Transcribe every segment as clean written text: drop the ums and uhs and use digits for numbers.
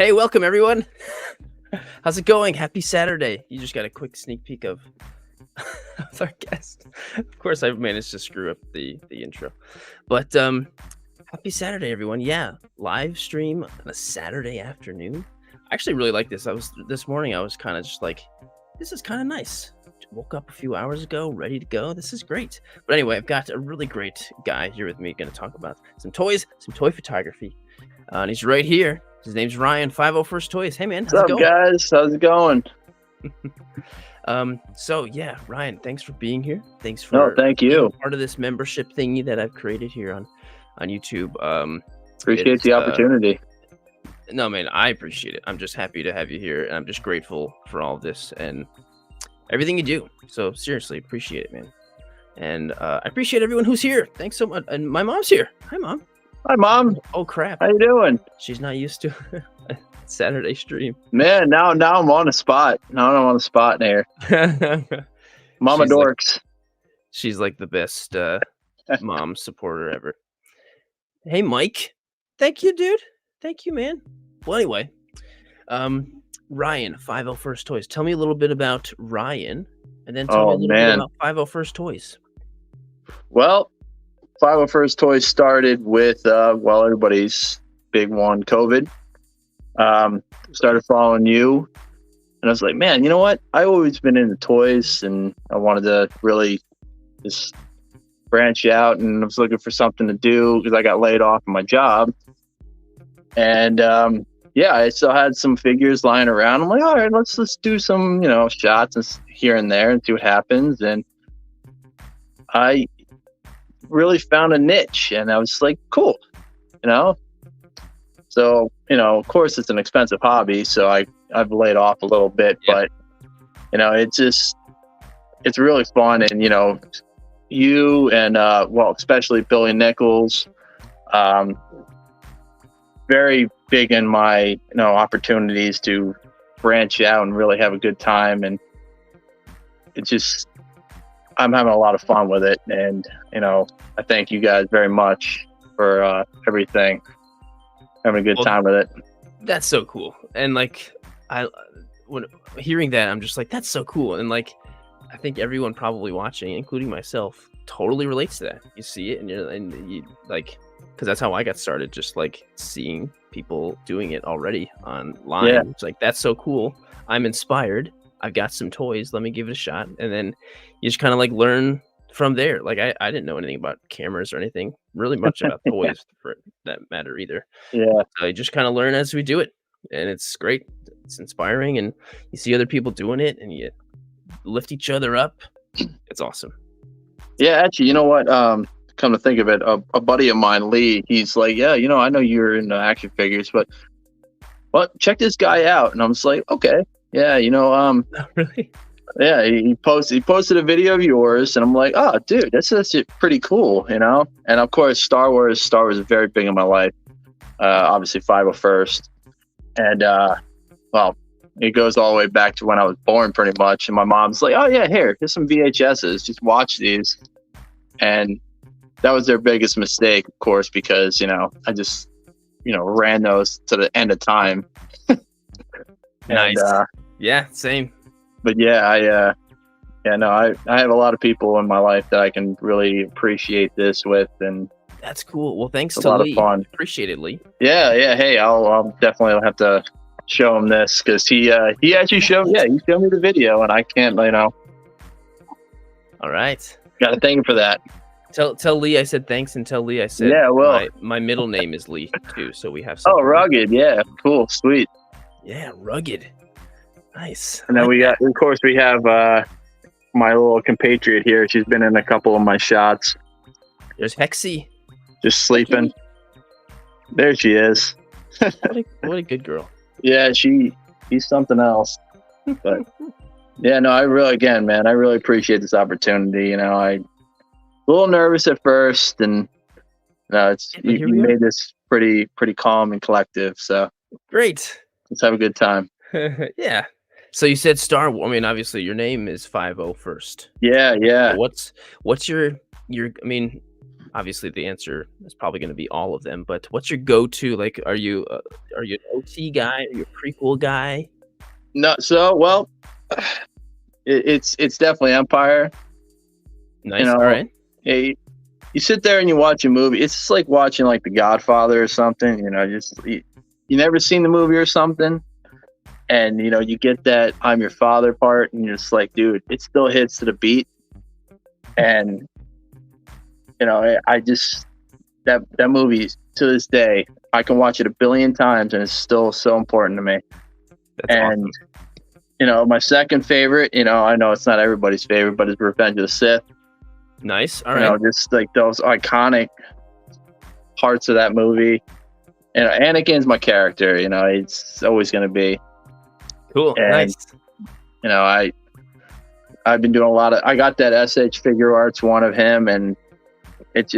Hey, welcome everyone. How's it going? Happy Saturday. You just got a quick sneak peek of of our guest. Of course, I managed to screw up the intro. But happy Saturday, everyone. Yeah, live stream on a Saturday afternoon. I actually really like this. This morning I was kind of just like, this is kind of nice. Woke up a few hours ago, ready to go. This is great. But anyway, I've got a really great guy here with me going to talk about some toys, some toy photography. And he's right here. His name's Ryan, 501st Toys. Hey, man. What's up, guys? How's it going? So, yeah, Ryan, thanks for being here. Thanks for thank you. being part of this membership thingy that I've created here on YouTube. Appreciate the opportunity. No, man, I appreciate it. I'm just happy to have you here, and I'm just grateful for all of this and everything you do. So, seriously, appreciate it, man. And I appreciate everyone who's here. Thanks so much. And my mom's here. Hi, Mom. Hi, Mom. Oh, crap. How you doing? She's not used to a Saturday stream. Man, now I'm on the spot. Now I'm on the spot here. Mama Dorks. She's like the best mom supporter ever. Hey, Mike. Thank you, dude. Thank you, man. Well, anyway, Ryan, 501st Toys. Tell me a little bit about Ryan, and then tell me a little bit about 501st Toys. Well, 501st Toys started with, everybody's big one, COVID. Started following you, and I was like, man, you know what? I've always been into toys, and I wanted to really just branch out, and I was looking for something to do because I got laid off from my job. And I still had some figures lying around. I'm like, all right, let's do some, shots and here and there and see what happens. And I really found a niche, and I was like, cool, So, of course it's an expensive hobby, so I've laid off a little bit, but it's really fun. And, you and, especially Billy Nichols, very big in my, opportunities to branch out and really have a good time. And it's just, I'm having a lot of fun with it. And, I thank you guys very much for everything. Having a good time with it. That's so cool. And when hearing that, I'm just like, that's so cool. And I think everyone probably watching, including myself, totally relates to that. You see it, and you because that's how I got started, just seeing people doing it already online. Yeah. It's like, that's so cool. I'm inspired. I've got some toys. Let me give it a shot. And then you just kind of learn from there. I didn't know anything about cameras or anything really much about toys for that matter either. Yeah. So you just kind of learn as we do it, and it's great. It's inspiring, and you see other people doing it, and you lift each other up. It's awesome. Yeah, actually, you know what? Come to think of it, a buddy of mine, Lee, he's like, yeah, I know you're into action figures, but check this guy out. And I'm just like, okay, yeah, Really? Yeah, he posted a video of yours, and I'm like, oh, dude, that's pretty cool, And of course, Star Wars is very big in my life. Obviously, 501st, and it goes all the way back to when I was born, pretty much. And my mom's like, oh yeah, here's some VHSs, just watch these. And that was their biggest mistake, of course, because I just ran those to the end of time. Nice. Yeah, same. But yeah, I have a lot of people in my life that I can really appreciate this with, and that's cool. Well, thanks to Lee. Appreciate it, Lee. Yeah. Hey, I'll definitely have to show him this, because he actually showed me the video, and I can't, All right. Got to thank him for that. Tell Lee I said thanks, and tell Lee I said my middle name is Lee too, so we have. Oh, rugged, yeah, cool, sweet. Yeah, rugged. Nice. And then we have my little compatriot here. She's been in a couple of my shots. There's Hexy. Just sleeping. There she is. What a good girl. Yeah, she's something else. But yeah, no, I really appreciate this opportunity. I was a little nervous at first, and you made this pretty calm and collective. So great. Let's have a good time. Yeah. So you said Star Wars. I mean, obviously your name is 501st. Yeah. What's your? I mean, obviously the answer is probably going to be all of them. But what's your go-to? Like, are you an OT guy? Are you a prequel guy? No, so well, it's definitely Empire. Nice. All right. You sit there and you watch a movie. It's just like watching like The Godfather or something. You never seen the movie or something, and you get that "I'm your father" part, and you're just like, dude, it still hits to the beat. And I just that movie to this day, I can watch it a billion times, and it's still so important to me. That's awesome. My second favorite, I know it's not everybody's favorite, but it's Revenge of the Sith. Nice. All right. Just like those iconic parts of that movie. And Anakin's my character. It's always going to be cool. And, nice. I've been doing I got that SH figure arts one of him, and it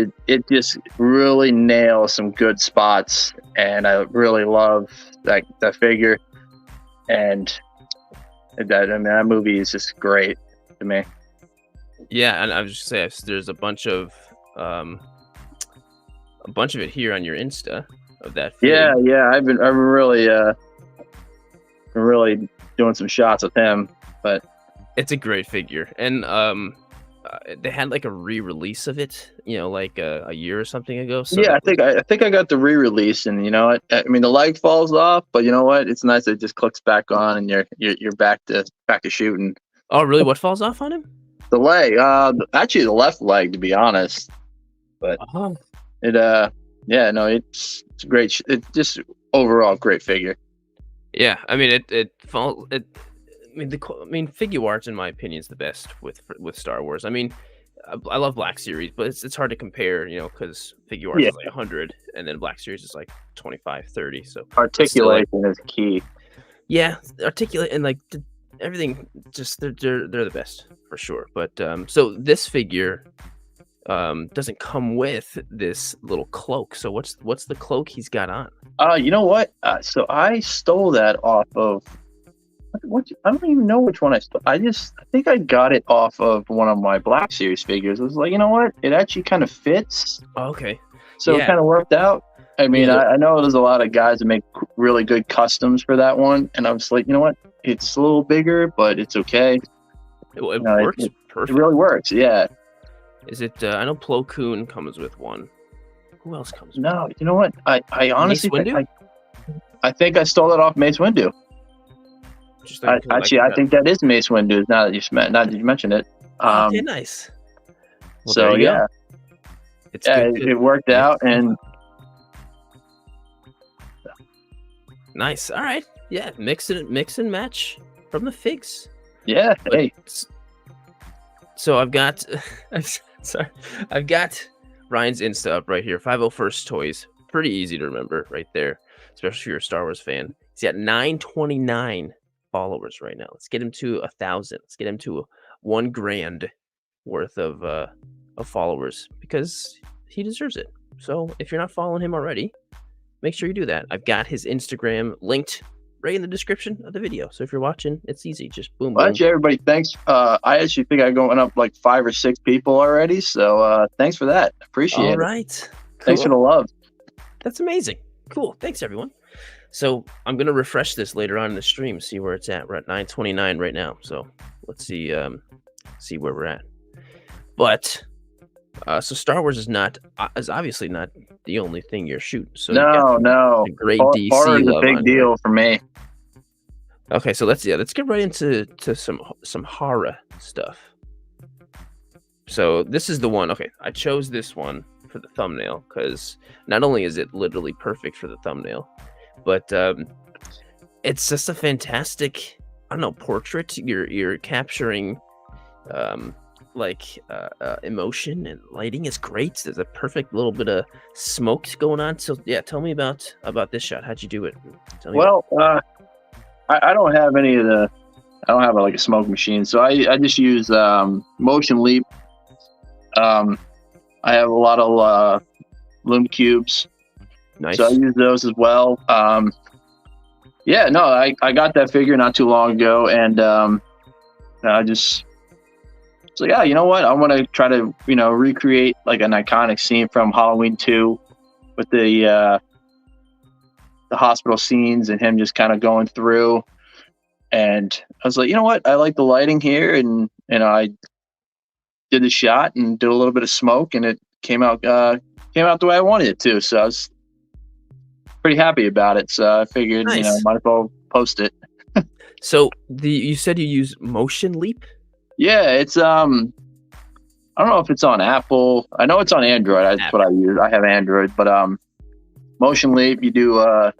just really nails some good spots, and I really love that figure, and that movie is just great to me. Yeah, and I was just saying, there's a bunch of it here on your Insta of that fig. Yeah. I've been really doing some shots with him, but it's a great figure. And they had like a re-release of it, like a year or something ago. So yeah, I think I got the re-release, and I mean the leg falls off, but you know what? It's nice that it just clicks back on, and you're back to shooting. Oh, really? What falls off on him? The leg, actually the left leg, to be honest. But it's great. It's just overall great figure. Yeah, I mean figure arts, in my opinion, is the best with Star Wars. I mean, I love Black Series, but it's hard to compare, because figure arts is like 100, and then Black Series is like 25, 30. So articulation is key. Yeah, articulate and like everything. Just they're the best for sure. But so this figure doesn't come with this little cloak. So what's the cloak he's got on? You know what? So I stole that off of. I don't even know which one I stole. I think I got it off of one of my Black Series figures. I was like, you know what? It actually kind of fits. Oh, okay. So it kind of worked out. I mean, I know there's a lot of guys that make really good customs for that one, and I was like, you know what? It's a little bigger, but it's okay. It works perfect. It really works, yeah. Is it? I know Plo Koon comes with one. Who else comes with No, you know what? I honestly Mace Windu? I think I stole it off Mace Windu. I think that is Mace Windu. Now that you mentioned it. Okay, nice. Well, so yeah, it worked out, and nice. All right, yeah, mix and match from the figs. Yeah. Hey. So I've got, I've got Ryan's Insta up right here. 501st Toys, pretty easy to remember right there, especially if you're a Star Wars fan. He's got 929 followers right now. Let's get him to 1,000. Let's get him to $1,000 worth of followers, because he deserves it. So if you're not following him already, make sure you do that. I've got his Instagram linked right in the description of the video. So if you're watching, it's easy. Just boom. Well, actually, everybody, thanks. I actually think I'm going up like 5 or 6 people already. So thanks for that. Appreciate it. All right. Cool. Thanks for the love. That's amazing. Cool. Thanks, everyone. So I'm going to refresh this later on in the stream, see where it's at. We're at 929 right now. So let's see where we're at. But so Star Wars is obviously not the only thing you're shooting. So no. Great DC horror is a big deal here for me. Okay, so let's get right into some horror stuff. So this is the one. Okay, I chose this one for the thumbnail because not only is it literally perfect for the thumbnail, but it's just a fantastic, I don't know, portrait. You're capturing emotion, and lighting is great. There's a perfect little bit of smoke going on. So yeah, tell me about this shot. How'd you do it? I don't have any of the. I don't have like a smoke machine, so I just use Motion Leap. I have a lot of Lume cubes. Nice. So I use those as well. I got that figure not too long ago, and I just So yeah, you know what? I want to try to recreate like an iconic scene from Halloween 2 with the hospital scenes and him just kind of going through. And I was like, you know what? I like the lighting here, and I did the shot and did a little bit of smoke, and it came out the way I wanted it to. So I was pretty happy about it. So I figured, Nice. might as well post it. So you said you use Motion Leap? Yeah, it's I don't know if it's on Apple. I know it's on Android. That's what I use. I have Android, but Motion Leap, you do a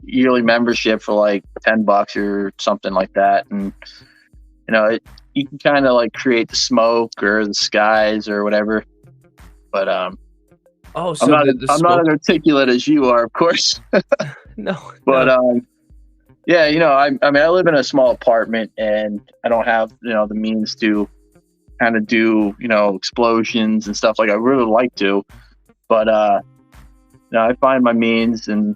yearly membership for like $10 or something like that, and you can kind of like create the smoke or the skies or whatever. But Oh, so I'm not the I'm not as articulate as you are, of course. No, But no. yeah, I mean, I live in a small apartment, and I don't have the means to kind of do explosions and stuff like I really like to. But I find my means and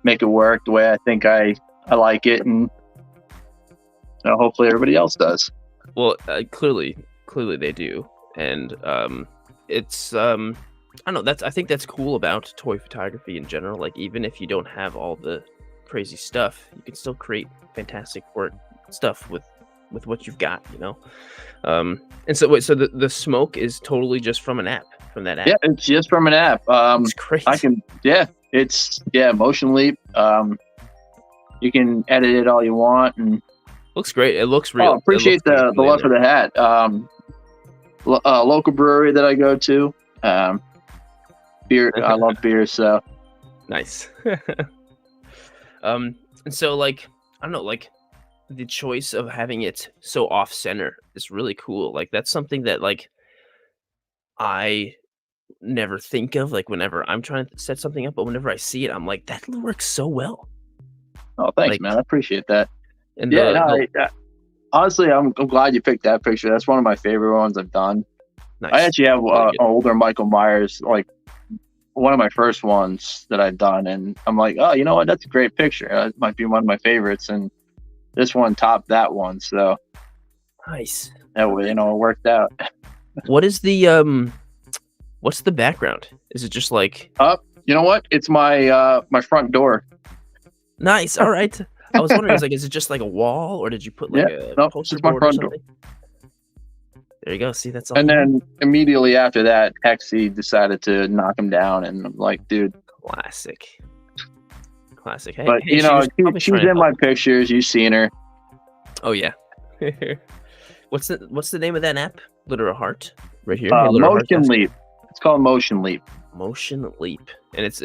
make it work the way I think I like it, and hopefully everybody else does. Well, clearly they do, and it's I don't know. I think that's cool about toy photography in general. Like, even if you don't have all the crazy stuff, you can still create fantastic work stuff with what you've got. And so wait, so the smoke is totally just from an app, from that app? Yeah, it's just from an app. It's great. It's Motion Leap. You can edit it all you want, and looks great. It looks real. Appreciate the love for the hat. Local brewery that I go to. Beer. I love beer, so nice. And so, like, I don't know, like, the choice of having it so off center is really cool. Like, that's something that, like, I never think of, like, whenever I'm trying to set something up, but whenever I see it, I'm like, that works so well. Oh, thanks, Like, man. I appreciate that. And honestly, I'm glad you picked that picture. That's one of my favorite ones I've done. nice. I actually have an older Michael Myers, like one of my first ones that I've done, and I'm like, oh, you know what? That's a great picture. That might be one of my favorites, and this one topped that one. So nice. That way, it worked out. What is the what's the background? Is it just like? You know what? It's my my front door. Nice. All right. I was wondering, is it just like a wall, or did you put like a poster board or something? There you go. See, that's all. And then immediately after that, Hexy decided to knock him down, and I'm like, dude, classic. Hey, but she's in my pictures. You've seen her. Oh yeah. What's the name of that app? Literal Heart, right here. Motion Leap. It's called Motion Leap. Motion Leap, and it's.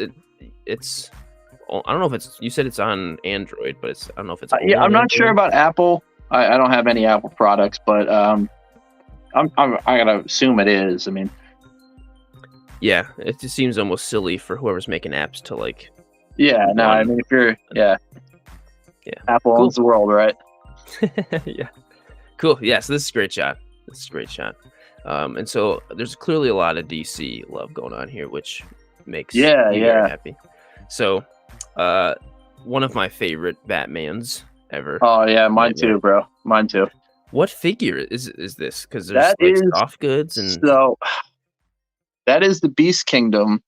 I don't know if it's. You said it's on Android, but I don't know if it's. I'm not sure about Apple. I don't have any Apple products, but I gotta assume it is. I mean, yeah, it just seems almost silly for whoever's making apps to like. Yeah, no, I mean, if you're, yeah, Apple owns the world, right? Yeah, cool. Yeah, so this is a great shot. And so there's clearly a lot of DC love going on here, which makes me very happy. So, one of my favorite Batmans ever. Oh yeah, mine too, bro. Mine too. What figure is this? Because there's like soft goods and so that is the Beast Kingdom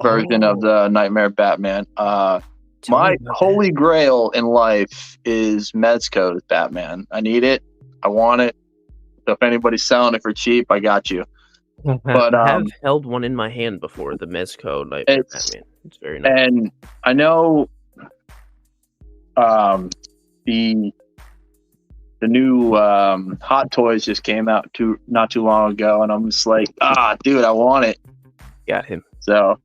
version of the Nightmare Batman. My holy grail in life is Mezco's Batman. I need it. I want it. So if anybody's selling it for cheap, I got you. But I have held one in my hand before, the Mezco Nightmare Batman. It's very nice. And I know the new Hot Toys just came out not too long ago, and I'm just like, dude, I want it. Got him. So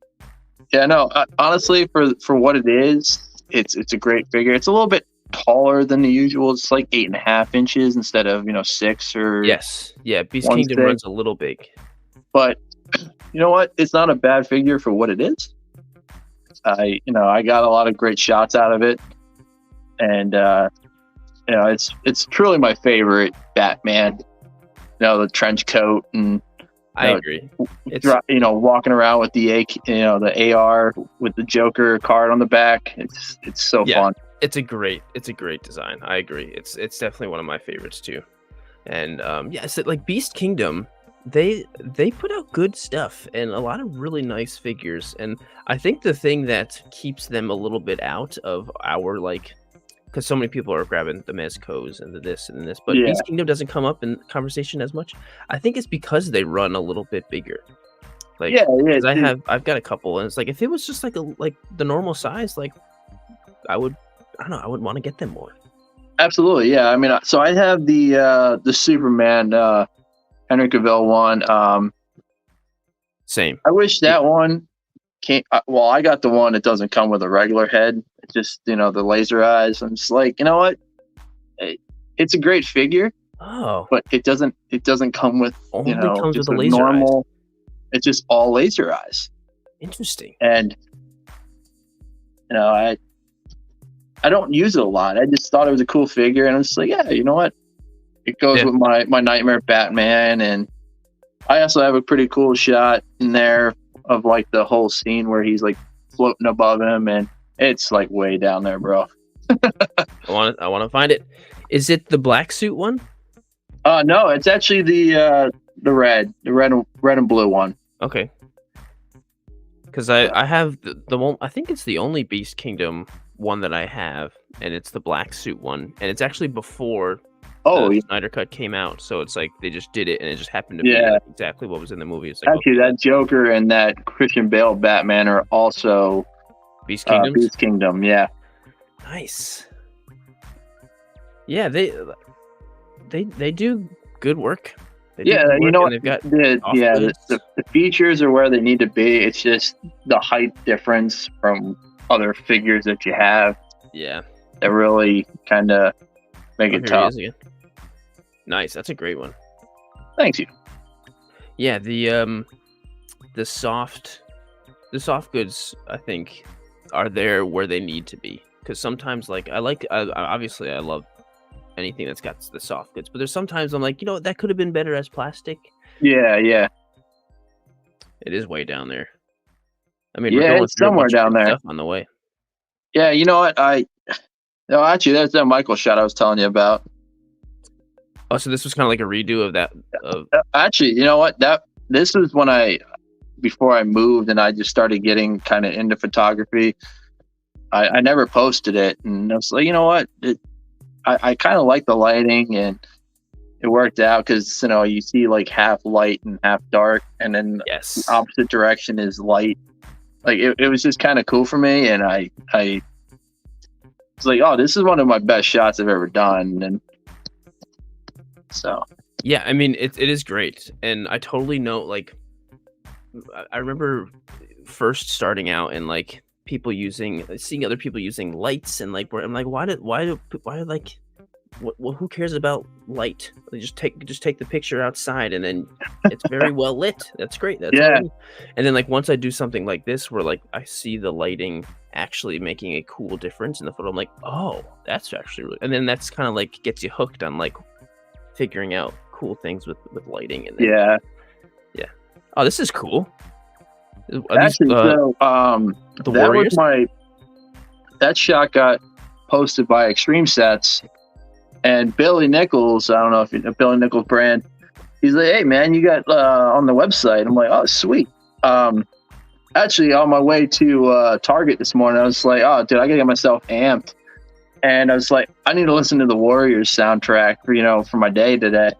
yeah, no, honestly, for what it is, it's a great figure. It's a little bit taller than the usual. It's like 8.5 inches instead of 6 or yes, yeah. Beast Kingdom runs a little big, but you know what? It's not a bad figure for what it is. I got a lot of great shots out of it, and it's truly my favorite Batman. The trench coat, and I agree. It's walking around with the AR with the Joker card on the back. It's so fun. It's a great design. I agree. It's definitely one of my favorites too. And yeah, so like Beast Kingdom, they put out good stuff and a lot of really nice figures. And I think the thing that keeps them a little bit out of our like, because so many people are grabbing the Mezcos and the this and this, but Yeah, Beast Kingdom doesn't come up in conversation as much. I think it's because they run a little bit bigger. Like, yeah, because dude, I've got a couple, and it's like if it was just like the normal size, like I would, I don't know, I would want to get them more. absolutely. Yeah, I mean, so I have the Superman Henry Cavill one. Same. I wish that one came. Well, I got the one that doesn't come with a regular head. It's just the laser eyes. I'm just like, you know what? It's a great figure, Oh, but it doesn't come with only comes with just the a laser eyes. normal. It's just all laser eyes, Interesting. and I don't use it a lot. I just thought it was a cool figure, and I was just like, yeah, you know what? It goes with my Nightmare Batman, and I also have a pretty cool shot in there of like the whole scene where he's like floating above him, and it's like way down there, bro. I want to find it. Is it the black suit one? No, it's actually the red and blue one. Okay. Because I have the one. I think it's the only Beast Kingdom one that I have, and it's the black suit one, and it's actually before the Snyder Cut came out. So it's like they just did it, and it just happened to be exactly what was in the movie. It's like, actually, that Joker and that Christian Bale Batman are also Beast Kingdom. Beast Kingdom, yeah. Nice. Yeah, they do good work. You know what? They've got the features are where they need to be. It's just the height difference from other figures that you have. Yeah, that really kind of make it tough. Nice, that's a great one. Thanks you. Yeah, the soft goods I think are there where they need to be, because sometimes like obviously I love anything that's got the soft goods, but there's sometimes I'm like, that could have been better as plastic. Yeah. It is way down there. I mean, yeah, it's somewhere down there. Stuff on the way. Yeah, you know what? No, actually, that's that Michael shot I was telling you about. Oh, so this was kind of like a redo of that. Actually, you know what? This was when before I moved and I just started getting kind of into photography. I never posted it, and I was like, you know what? I kind of like the lighting, and it worked out because you see like half light and half dark, and then the opposite direction is light. Like it was just kind of cool for me, and I was like, oh, this is one of my best shots I've ever done, and so yeah, I mean it is great, and I totally know. Like, I remember first starting out and like seeing other people using lights, and like I'm like, why like who cares about light? Like, just take the picture outside, and then it's very well lit. That's great. That's and then like once I do something like this where like I see the lighting actually making a cool difference in the photo, I'm like, oh, that's actually really, and then that's kind of like gets you hooked on like figuring out cool things with lighting. And then, yeah. Oh, this is cool. Actually, the Warriors? That shot got posted by Extreme Sets, and Billy Nichols, I don't know if you know Billy Nichols brand, he's like, hey man, you got on the website. I'm like, oh sweet. Actually on my way to Target this morning, I was like, oh dude, I gotta get myself amped, and I was like, I need to listen to the Warriors soundtrack for my day today.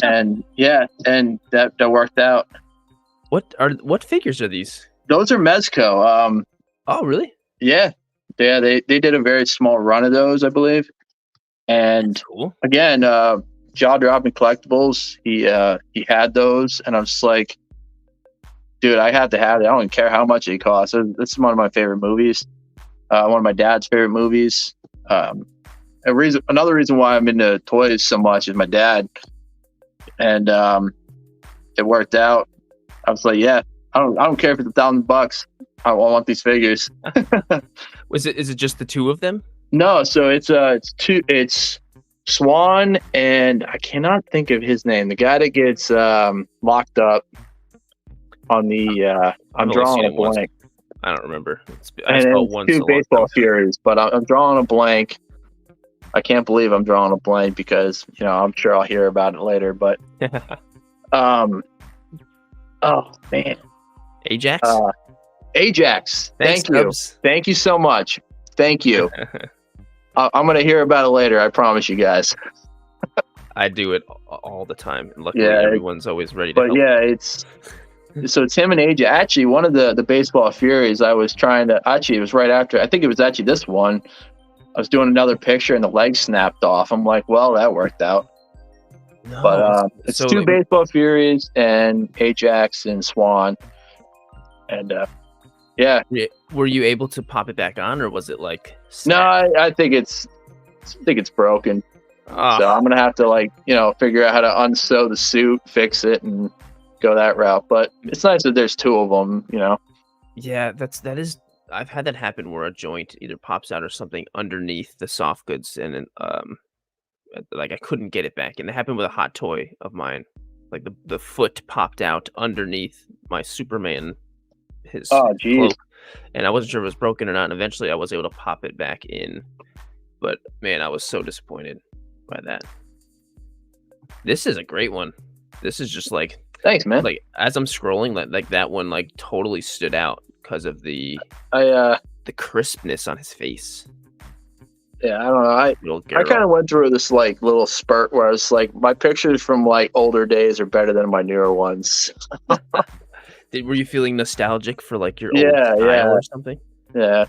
And and that worked out. What figures are these? Those are Mezco. Oh really? Yeah, they did a very small run of those, I believe. And that's cool. Again, Jaw Dropping Collectibles, he had those, and I'm just like, dude, I have to have it. I don't care how much it costs. This is one of my favorite movies. One of my dad's favorite movies. Another reason why I'm into toys so much is my dad, and it worked out. I was like, yeah, I don't care if it's $1,000. I want these figures. Is it just the two of them? No, so it's two. It's Swan, and I cannot think of his name. The guy that gets locked up on the. I'm drawing a blank. I don't remember. It's two baseball furies, but I'm drawing a blank. I can't believe I'm drawing a blank because I'm sure I'll hear about it later. But oh man, Ajax. Ajax. Thanks, Thank you. Dubs. Thank you so much. Thank you. I'm gonna hear about it later. I promise you guys. I do it all the time, and luckily Yeah, everyone's always ready to But help. yeah, it's him and Ajax. Actually, one of the baseball furies I was trying to. Actually, it was right after. I think it was actually this one. I was doing another picture and the leg snapped off. I'm like, well, that worked out. No, But it's so two like, baseball furies and Ajax and Swan. And yeah, were you able to pop it back on, or was it like? no, I think it's broken. Oh, So I'm gonna have to figure out how to unsew the suit, fix it, and go that route. But it's nice that there's two of them. yeah, that is. I've had that happen where a joint either pops out or something underneath the soft goods, and then like I couldn't get it back. And it happened with a hot toy of mine. Like the foot popped out underneath my Superman, his Oh, geez. cloak, and I wasn't sure if it was broken or not. And eventually, I was able to pop it back in. But man, I was so disappointed by that. This is a great one. This is just like, Thanks, man. like as I'm scrolling, like that one like totally stood out because of the crispness on his face. Yeah, I don't know. Little I kind of went through this little spurt where I was like, my pictures from older days are better than my newer ones. Were you feeling nostalgic for like your old Yeah, style yeah. or something? Yeah.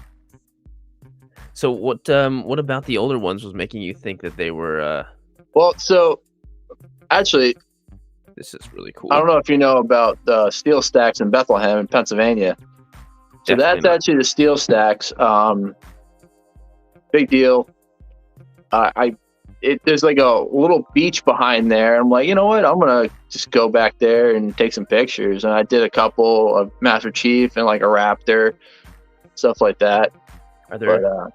So what about the older ones was making you think that they were Well, so actually, this is really cool. I don't know if you know about the steel stacks in Bethlehem in Pennsylvania. So Definitely that's not. actually the steel stacks. Big deal. There's like a little beach behind there. I'm like, you know what? I'm gonna just go back there and take some pictures. And I did a couple of Master Chief and like a Raptor, stuff like that. Are there But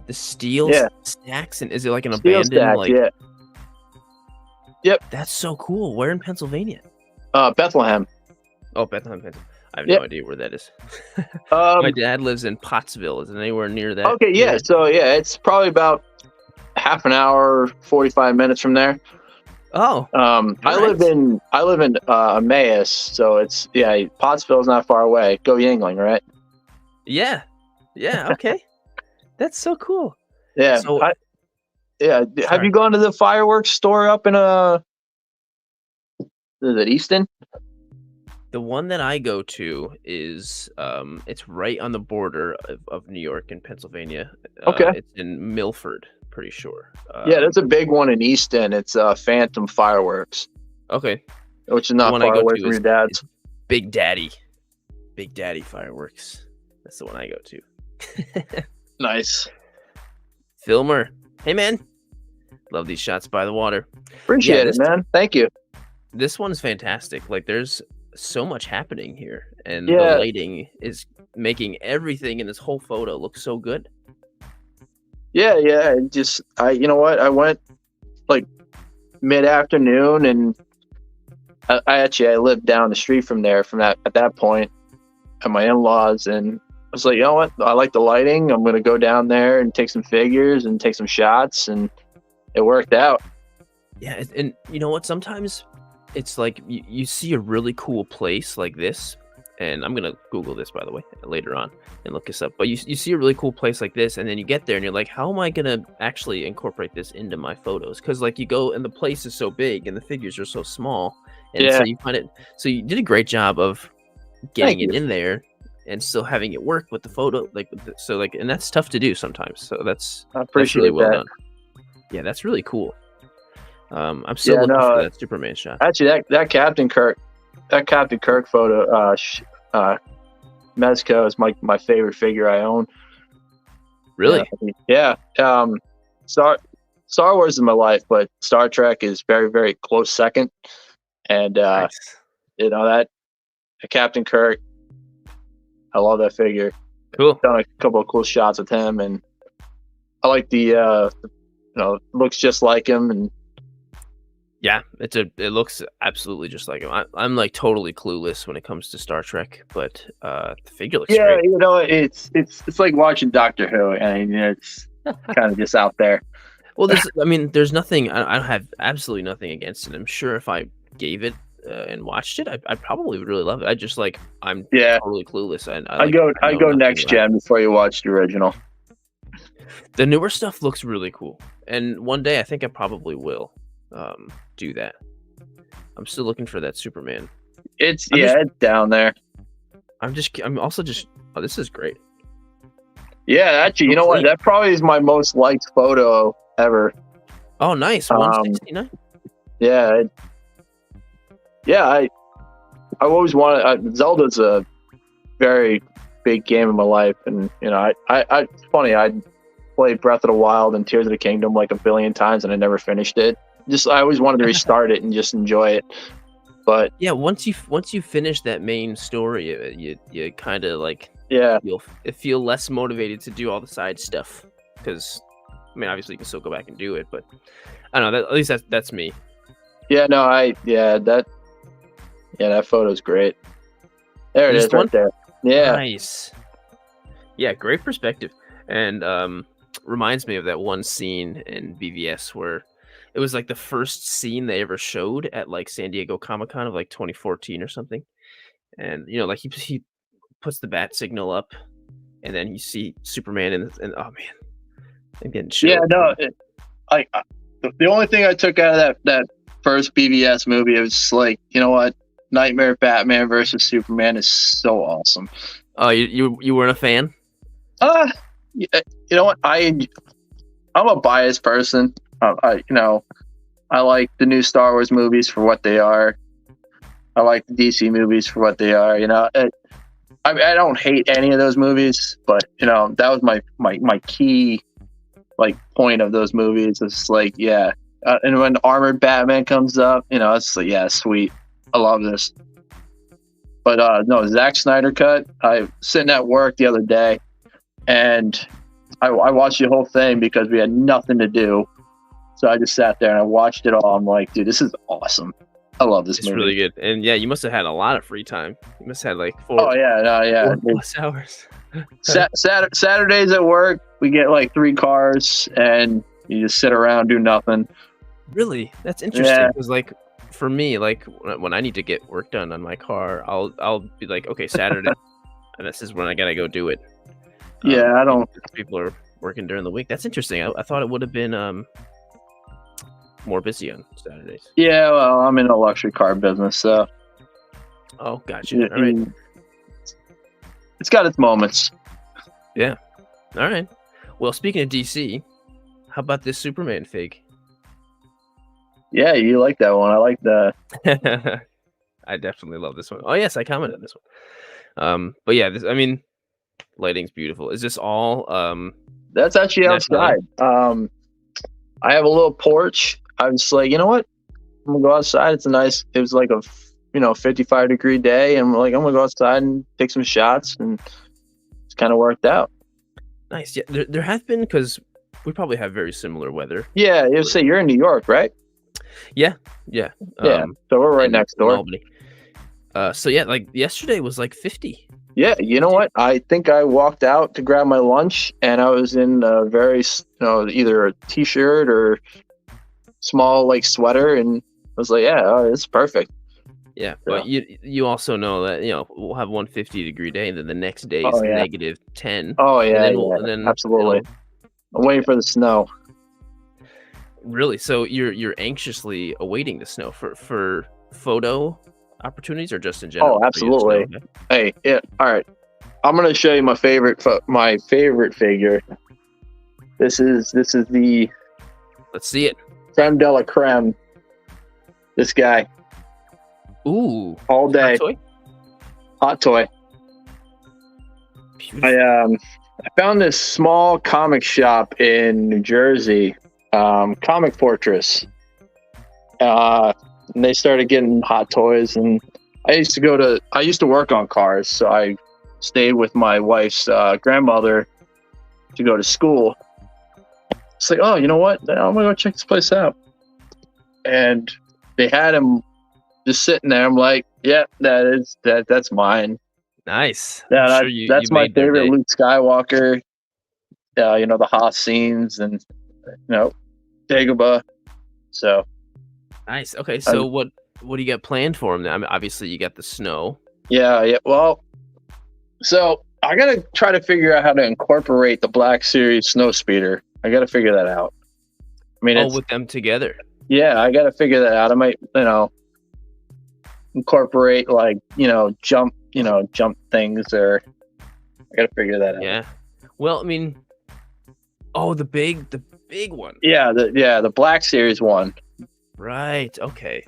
the steel yeah. stacks, and is it like an steel abandoned stacks, yeah. That's so cool. Where in Pennsylvania? Bethlehem. Oh, Bethlehem, Pennsylvania. I have Yep. no idea where that is. My dad lives in Pottsville. Is it anywhere near that? Okay, yeah. So yeah, it's probably about half an hour, 45 minutes from there. Oh, I live in Emmaus, so it's Pottsville's not far away. Go Yingling, right? yeah. Okay, that's so cool. Yeah. So, Have sorry. you gone to the fireworks store up in is it Easton? The one that I go to is it's right on the border of New York and Pennsylvania. Okay. It's in Milford, pretty sure. Yeah, that's a big one in Easton. It's Phantom Fireworks, Okay. which is not one I far go away to from is- your dad's. Big Daddy Fireworks. That's the one I go to. Nice. Filmer. Hey, man. Love these shots by the water. Appreciate this- it, man. Thank you. This one's fantastic. Like, there's so much happening here, and Yeah. the lighting is making everything in this whole photo look so good. Yeah. You know what? I went like mid-afternoon, and I lived down the street from there. At that point, at my in-laws, and I was like, you know what? I like the lighting. I'm gonna go down there and take some figures and take some shots, and it worked out. Yeah, and you know what? Sometimes it's like you see a really cool place like this, and I'm gonna Google this, by the way, later on and look this up. But you see a really cool place like this, and then you get there and you're like, how am I gonna actually incorporate this into my photos? Because like you go and the place is so big and the figures are so small, and so Yeah. you find it. So you did a great job of getting Thank it in there and still having it work with the photo, and that's tough to do sometimes. So that's I that's appreciate really well that. done. Yeah, that's really cool. I'm still Yeah, looking no, for that Superman shot. Actually, that Captain Kirk photo, Mezco is my favorite figure I own. Really? Yeah. Star Wars is my life, but Star Trek is very, very close second. And Nice. that Captain Kirk, I love that figure. Cool. Done a couple of cool shots with him, and I like the looks just like him, and Yeah, it looks absolutely just like him. I'm like totally clueless when it comes to Star Trek, but the figure looks yeah, great. it's like watching Doctor Who, and kind of just out there. Well, there's nothing. I have absolutely nothing against it. I'm sure if I gave it and watched it, I probably would really love it. I just like I'm Yeah, totally clueless. I I like go I know go nothing next about it. gen before you watch the original. The newer stuff looks really cool, and one day I think I probably will do that. I'm still looking for that Superman. It's I'm just it's down there. I'm also just oh, this is great. Yeah, actually, So you know what? clean. That probably is my most liked photo ever. Oh, nice. Um, 169. yeah, yeah. I always wanted. Zelda's a very big game in my life, and it's funny. I played Breath of the Wild and Tears of the Kingdom like a billion times, and I never finished it. Just I always wanted to restart it and just enjoy it. But Yeah, once you finish that main story, you kind of like yeah, feel less motivated to do all the side stuff because I mean obviously you can still go back and do it, but I don't know. At least that's me. yeah, no, that photo's great. There it This is, one, right there. Yeah, nice. Yeah, great perspective, and reminds me of that one scene in BVS where it was like the first scene they ever showed at like San Diego Comic Con of like 2014 or something, and like he puts the bat signal up, and then you see Superman and oh man, I'm getting yeah, chills. no. The only thing I took out of that first BVS movie was just like, you know what, Nightmare Batman versus Superman is so awesome. Oh, you weren't a fan? Uh you know what, I'm a biased person. I like the new Star Wars movies for what they are. I like the DC movies for what they are. I don't hate any of those movies, but that was my key like point of those movies. It's like, yeah, and when Armored Batman comes up, it's like, yeah, sweet, I love this. But no, Zack Snyder cut. I was sitting at work the other day, and I watched the whole thing because we had nothing to do. So I just sat there and I watched it all. I'm like, dude, this is awesome. I love this It's movie. really good, and yeah, you must have had a lot of free time. You must have had like Oh yeah, no, yeah. 4+ hours. Saturdays at work, we get like 3 cars, and you just sit around, do nothing. Really, that's interesting. Yeah, Because like for me, like when I need to get work done on my car, I'll be like, okay, Saturday, and this is when I gotta go do it. yeah. I don't. People are working during the week. That's interesting. I thought it would have been more busy on Saturdays. Yeah, well, I'm in a luxury car business, so Oh, gotcha. All right. it's got its moments. Yeah. All right. Well, speaking of DC, how about this Superman fig? Yeah, you like that one. I like the. I definitely love this one. Oh yes, I commented on this one. But yeah, I mean, lighting's beautiful. Is this all That's actually natural light? outside. I have a little porch. I was like, you know what? I'm gonna go outside. It was like a 55-degree day, and I'm gonna go outside and take some shots, and it's kind of worked out. Nice. Yeah, there have been because we probably have very similar weather. Yeah, you say you're in New York, right? Yeah. Yeah. So we're right next in door. Albany. So yeah, like yesterday was like 50. Yeah, you know what? I think I walked out to grab my lunch, and I was in a very, either a t-shirt or small like sweater, and I was like, yeah, it's perfect. Yeah, but you also know that we'll have 150-degree day, and then the next day is Oh yeah. -10. Oh And yeah, then yeah, and then absolutely. I'm waiting for the snow. really, so you're anxiously awaiting the snow for photo opportunities or just in general? Oh, for you, the snow, absolutely. okay? Hey, yeah. All right. I'm gonna show you my favorite figure. This is the Let's see it. creme de la creme. This guy, Ooh, all day, hot toy? hot toy. Beautiful. I found this small comic shop in New Jersey, Comic Fortress. And they started getting hot toys, and I used to work on cars, so I stayed with my wife's grandmother to go to school. It's like, oh, you know what? I'm gonna go check this place out. And they had him just sitting there. I'm like, yeah, that's mine. Nice. Yeah, I'm sure that's you my made their favorite day. Luke Skywalker. the Haas scenes and Dagobah. So Nice. Okay, so what do you got planned for him then? I mean, obviously you got the snow. yeah. Well, so I gotta try to figure out how to incorporate the Black Series snow speeder. I gotta figure that out. I mean, with them together. Yeah, I gotta figure that out. I might, incorporate like jump things, or I gotta figure that out. Yeah. Well, I mean, the big one. Yeah, the Black Series one. Right. Okay.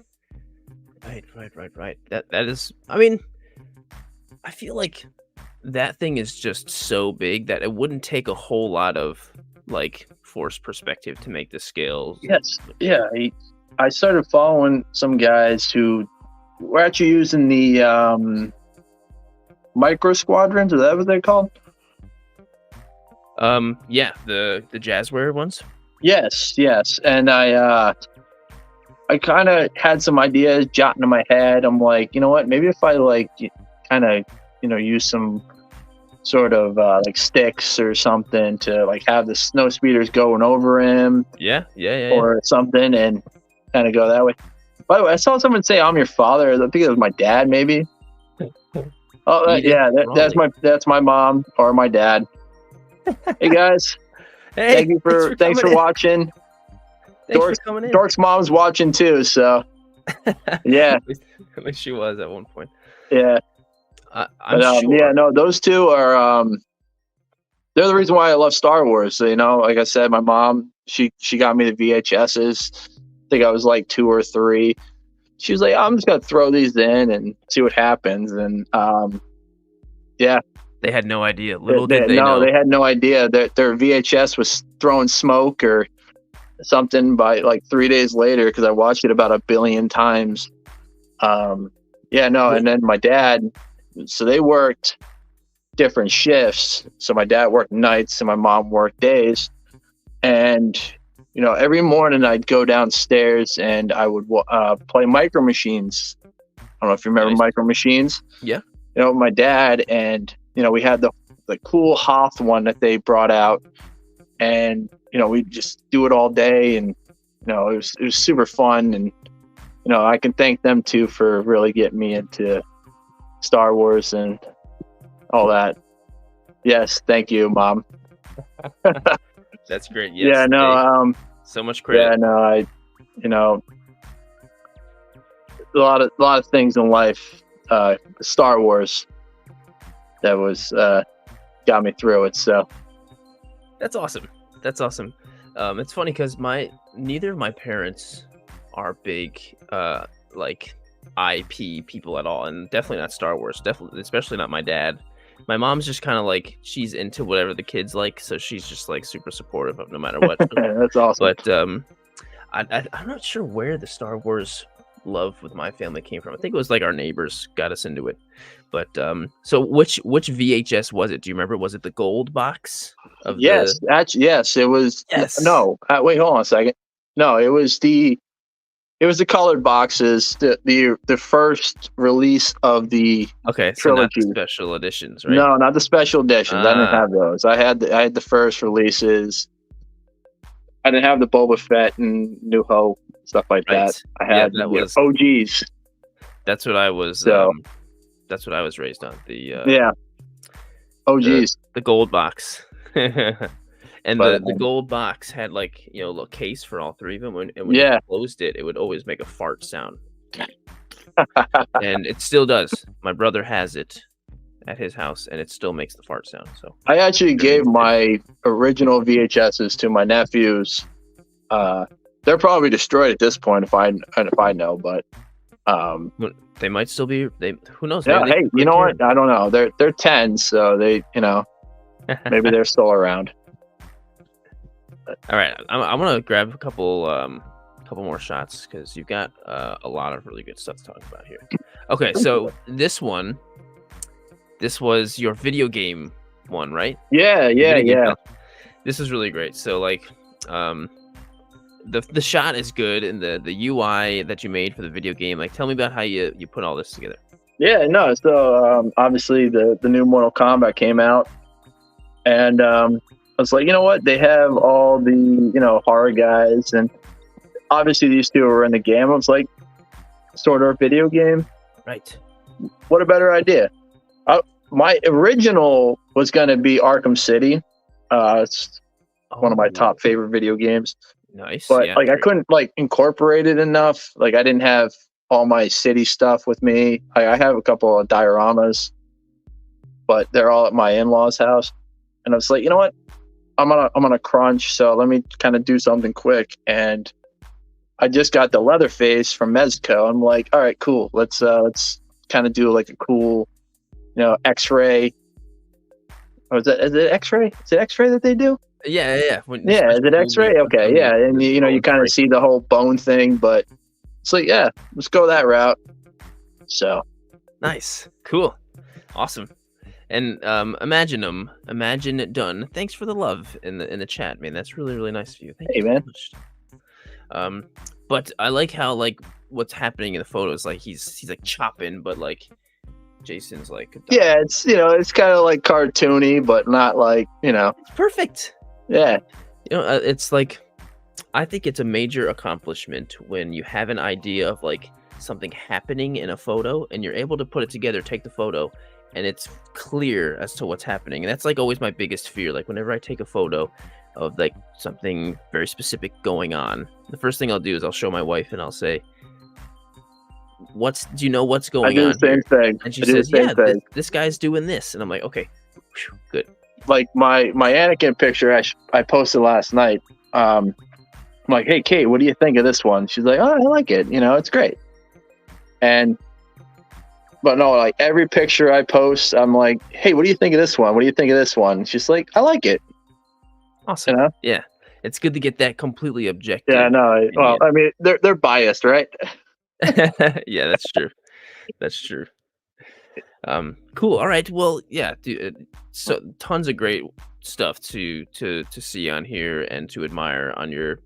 Right. That is. I mean, I feel like that thing is just so big that it wouldn't take a whole lot of like force perspective to make the scales. Yes. Yeah. I started following some guys who were actually using the micro squadrons. Is that what they're called? Yeah, the Jazzware ones. Yes, and I kind of had some ideas jotting in my head. I'm like, you know what? Maybe if I kind of use some sort of like sticks or something to like have the snow speeders going over him. Yeah. Or something, and kind of go that way. By the way, I saw someone say I'm your father. I think it was my dad, maybe. Oh, yeah, that's my mom or my dad. Hey guys, hey, thanks for watching. Dork's mom's watching too, so yeah. At least she was at one point. Yeah, I'm sure. Yeah, no, those two are they're the reason why I love Star Wars. So, like I said, my mom she got me the VHSs. I think I was like 2 or 3. She was like, I'm just gonna throw these in and see what happens. And yeah. They had no idea. They know. They had no idea that their VHS was throwing smoke or something by like 3 days later, because I watched it about 1 billion times. And then my dad, so they worked different shifts. So my dad worked nights and my mom worked days. And, every morning I'd go downstairs and I would play Micro Machines. I don't know if you remember Micro Machines. Yeah. My dad, and we had the cool Hoth one that they brought out, and we just do it all day, and it was super fun, and I can thank them too for really getting me into Star Wars and all that. Yes, thank you, Mom. That's great. Yes, yeah, no, so much credit. Yeah, no, a lot of things in life. Star Wars that was got me through it. So that's awesome. It's funny because neither of my parents are big like IP people at all, and definitely not Star Wars. Definitely, especially not my dad. My mom's just kind of like, she's into whatever the kids like, so she's just like super supportive of no matter what. That's awesome. But I'm not sure where the Star Wars love with my family came from. I think it was like our neighbors got us into it. But so which VHS was it? Do you remember? Was it the gold box? Yes, it was. Yes. No, wait, hold on a second. No, it was the colored boxes. The first release of the trilogy. So not the special editions, right? No, not the special editions. I didn't have those. I had the first releases. I didn't have the Boba Fett and New Hope, stuff like that. I had the OGs. That's what I was. That's what I was raised on. OGs. The gold box. And the gold box had like a little case for all 3 of them. And when you closed it, it would always make a fart sound. And it still does. My brother has it at his house, and it still makes the fart sound. So I actually gave my original VHSs to my nephews. They're probably destroyed at this point if I know, but they might still be. Who knows? Yeah. Hey, you know what? I don't know. They're 10, so they maybe they're still around. All right, I'm gonna grab a couple more shots because you've got a lot of really good stuff to talk about here. Okay, so this was your video game one, right? Yeah. This is really great. So like, the shot is good, and the UI that you made for the video game. Like, tell me about how you put all this together. Yeah, no. So obviously the new Mortal Kombat came out, and I was like, you know what? They have all the, horror guys, and obviously these two were in the game. I was like, Sirdork video game. Right. What a better idea. My original was going to be Arkham City. It's one of my top favorite video games. Nice. But yeah, I couldn't incorporate it enough. I didn't have all my city stuff with me. I have a couple of dioramas, but they're all at my in-laws' house. And I was like, you know what? I'm on a crunch, so let me kind of do something quick. And I just got the Leatherface from Mezco. I'm like, all right, cool. Let's kind of do like a cool, X-ray. Is it X-ray? Is it X-ray that they do? Yeah. Is it X-ray? Okay, yeah. And you kind of see the whole bone thing, but it's like, yeah, let's go that route. So nice, cool, awesome. And imagine it done. Thanks for the love in the chat, man. That's really, really nice of you. Thank you man. So much. But I like how what's happening in the photos. He's chopping, but Jason's yeah, it's it's kind of cartoony, but not It's perfect. Yeah. It's I think it's a major accomplishment when you have an idea of something happening in a photo and you're able to put it together, take the photo, and it's clear as to what's happening. And that's always my biggest fear. Whenever I take a photo of something very specific going on, the first thing I'll do is I'll show my wife and I'll say, do you know what's going on? I do the same thing. And she says, yeah, this guy's doing this. And I'm like, okay, good. My Anakin picture I posted last night. I'm like, hey, Kate, what do you think of this one? She's like, oh, I like it. It's great. But no, every picture I post, I'm like, hey, what do you think of this one? What do you think of this one? She's like, I like it. Awesome. Yeah. It's good to get that completely objective. Yeah, no. Well, I mean, they're biased, right? Yeah, that's true. That's true. Cool. All right. Well, yeah, dude, so tons of great stuff to see on here and to admire on your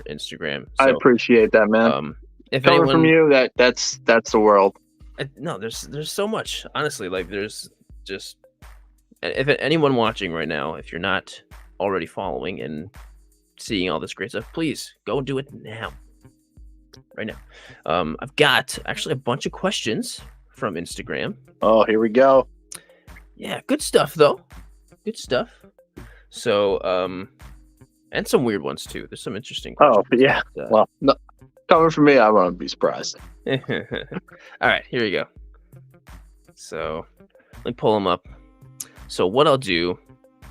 Instagram. So, I appreciate that, man. If coming anyone, from you, that's the world. No, there's so much. Honestly, there's just, if anyone watching right now, if you're not already following and seeing all this great stuff, please go do it now. Right now. I've got actually a bunch of questions from Instagram. Oh, here we go. Yeah, good stuff though. Good stuff. So, and some weird ones too. There's some interesting questions. Oh, yeah. Well, no, coming from me, I won't be surprised. All right, here we go. So, let me pull them up. So, what I'll do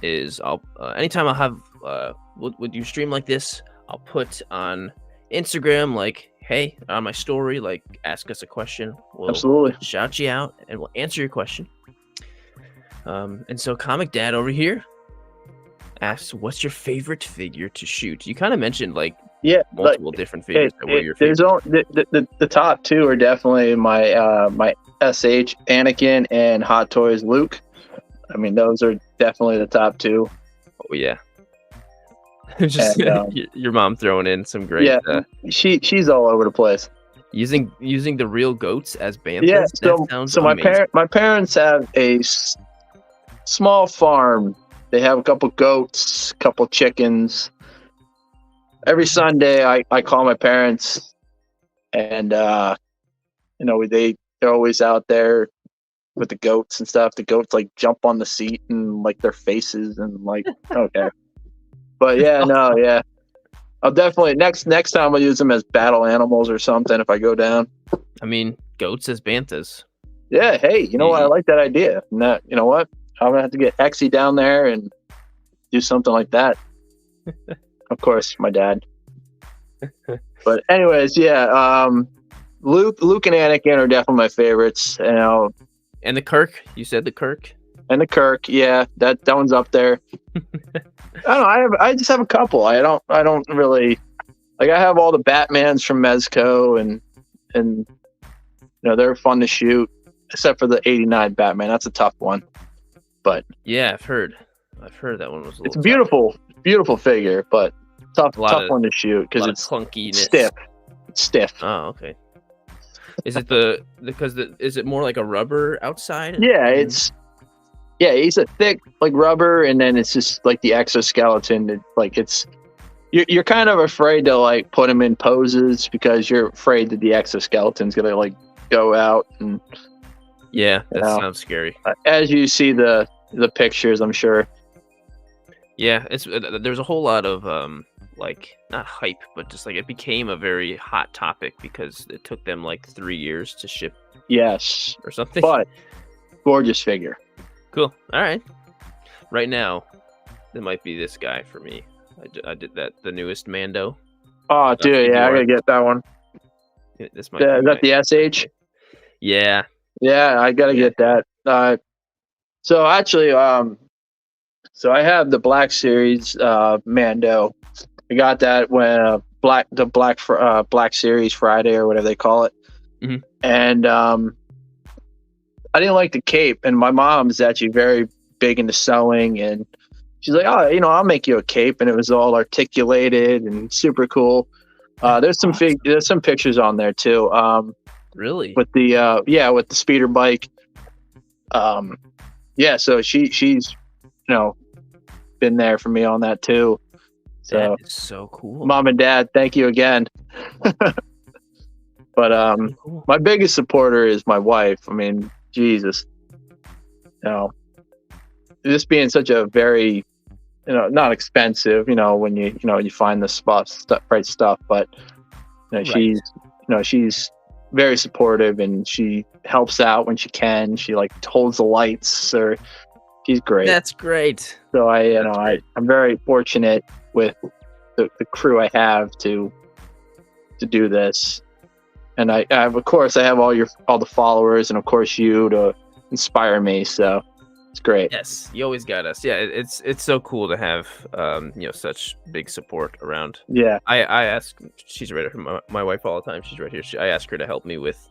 is I'll anytime I'll have would you stream like this, I'll put on Instagram hey, on my story, ask us a question. We'll Absolutely shout you out and we'll answer your question. And so Comic Dad over here asks, what's your favorite figure to shoot? You kind of mentioned multiple different figures that were your favorite. There's the top two are definitely my my SH Anakin and Hot Toys Luke. I mean, those are definitely the top two. Oh yeah. Just your mom throwing in some great. Yeah, she's all over the place. Using the real goats as banthas. Yeah, so my parents have a small farm. They have a couple goats, a couple chickens. Every Sunday, I call my parents, and they're always out there with the goats and stuff. The goats jump on the seat and their faces and okay. But yeah, no, yeah. I'll definitely next time I'll use them as battle animals or something if I go down. I mean, goats as banthas. Yeah, hey, you know what? I like that idea. And you know what? I'm gonna have to get Exy down there and do something like that. Of course, my dad. But anyways, yeah. Luke and Anakin are definitely my favorites. And the Kirk. You said the Kirk. And the Kirk, yeah, that one's up there. I don't know. I just have a couple. I don't really I have all the Batmans from Mezco and they're fun to shoot, except for the '89 Batman. That's a tough one. But yeah, I've heard that one was a little. It's a beautiful figure, but tough one to shoot because it's clunkiness. Stiff. It's stiff. Oh, okay. Is it is it more like a rubber outside? Yeah, it's Yeah, he's a thick like rubber, and then it's just like the exoskeleton. Like you're kind of afraid to like put him in poses because you're afraid that the exoskeleton's gonna like go out. And Yeah, that sounds scary. As you see the pictures, I'm sure. Yeah, it's there's a whole lot of like not hype, but just like it became a very hot topic because it took them like 3 years to ship. Yes, or something. But gorgeous figure. Cool. All right. Right now, it might be this guy for me. I did that, the newest Mando. Oh, dude, yeah, I gotta get that one. This might is that the SH? Yeah. Yeah, I gotta get that. So actually, so I have the Black Series Mando. I got that when Black Series Friday or whatever they call it. Mm-hmm. And I didn't like the cape, and my mom is actually very big into sewing, and she's like, "Oh, I'll make you a cape," and it was all articulated and super cool. There's some there's some pictures on there too. Really? With the with the speeder bike. Yeah, so she's been there for me on that too. So that is so cool. Mom and Dad, thank you again. But cool. My biggest supporter is my wife. I mean, Jesus. This being such a very not expensive, when you find the right stuff, but she's very supportive, and she helps out when she can. She like holds the lights, or she's great. That's great. So I'm very fortunate with the crew I have to do this. And I have all the followers, and of course you to inspire me. So it's great. Yes, you always got us. Yeah, it's so cool to have such big support around. Yeah, I ask. She's right here. My wife all the time. She's right here. I ask her to help me with.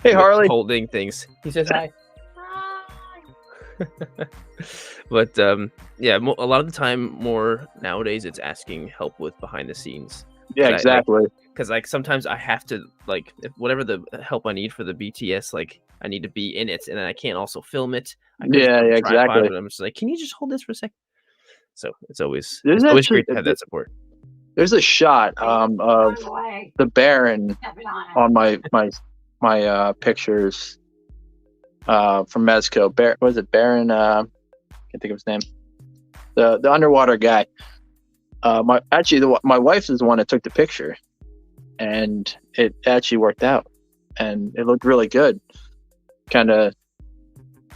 Hey, Harley. Holding things. He says hi. But yeah, a lot of the time, more nowadays, it's asking help with behind the scenes. Yeah, exactly. Because like sometimes I have to whatever the help I need for the BTS, like I need to be in it, and then I can't also film it. Yeah, exactly. But I'm just like, can you just hold this for a second? So it's always great to have that support. There's a shot of the Baron on my pictures from Mezco. Was it Baron? Can't think of his name. The underwater guy. My wife is the one that took the picture, and it actually worked out, and it looked really good. Kind of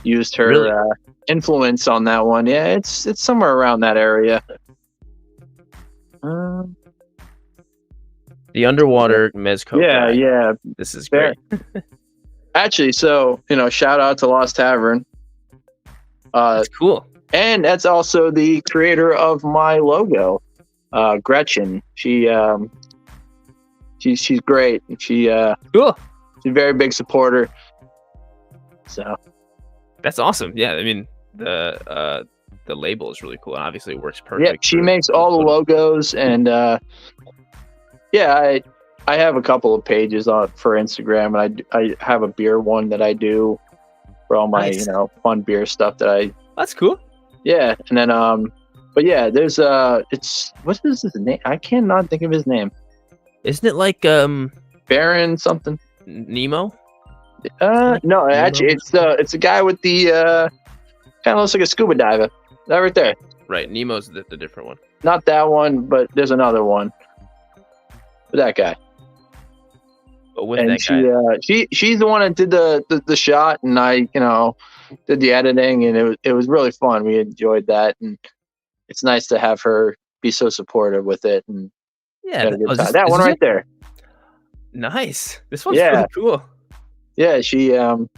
used her influence on that one. Yeah, it's somewhere around that area. The underwater Mezco. Yeah, guy. Yeah. This is great. Actually, so shout out to Lost Tavern. That's cool. And that's also the creator of my logo, Gretchen. She's great. Cool. She's a very big supporter. So that's awesome. Yeah, I mean the label is really cool, and obviously it works perfect. Yeah, she makes all the logos, and I have a couple of pages for Instagram, and I have a beer one that I do for all my fun beer stuff That's cool. Yeah, and then but yeah, there's what is his name? I cannot think of his name. Isn't it like Baron something? Nemo? No, actually it's a guy with the kind of looks like a scuba diver. That right there. Right, Nemo's the different one. Not that one, but there's another one. That guy. But with that guy. She's the one that did the shot, and I did the editing, and it was really fun. We enjoyed that, and it's nice to have her be so supportive with it. And yeah, that one right there. Nice. This one's really cool. Yeah, she it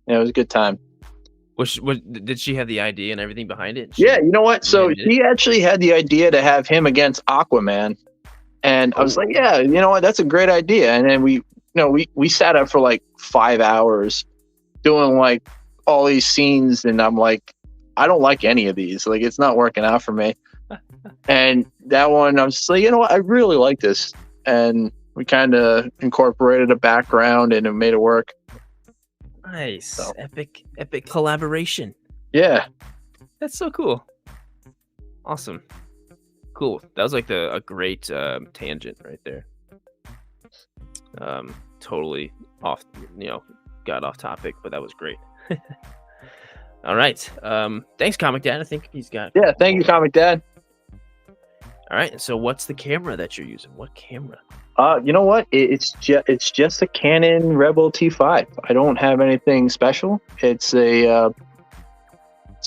was a good time. Did she have the idea and everything behind it? Yeah, you know what? So she actually had the idea to have him against Aquaman, and I was like, yeah, you know what? That's a great idea. And then we sat up for like 5 hours doing like all these scenes, and I'm like, I don't like any of these. Like, it's not working out for me. And that one, I'm just like, you know what? I really like this, and we kind of incorporated a background, and it made it work. Nice. So. Epic collaboration. Yeah. That's so cool. Awesome. Cool. That was like a great tangent right there. Totally off, got off topic, but that was great. All right. Thanks, Comic Dad. I think he's got. Yeah, thank you, Comic Dad. All right. So, what's the camera that you're using? What camera? You know what? It's just a Canon Rebel T5. I don't have anything special. It's a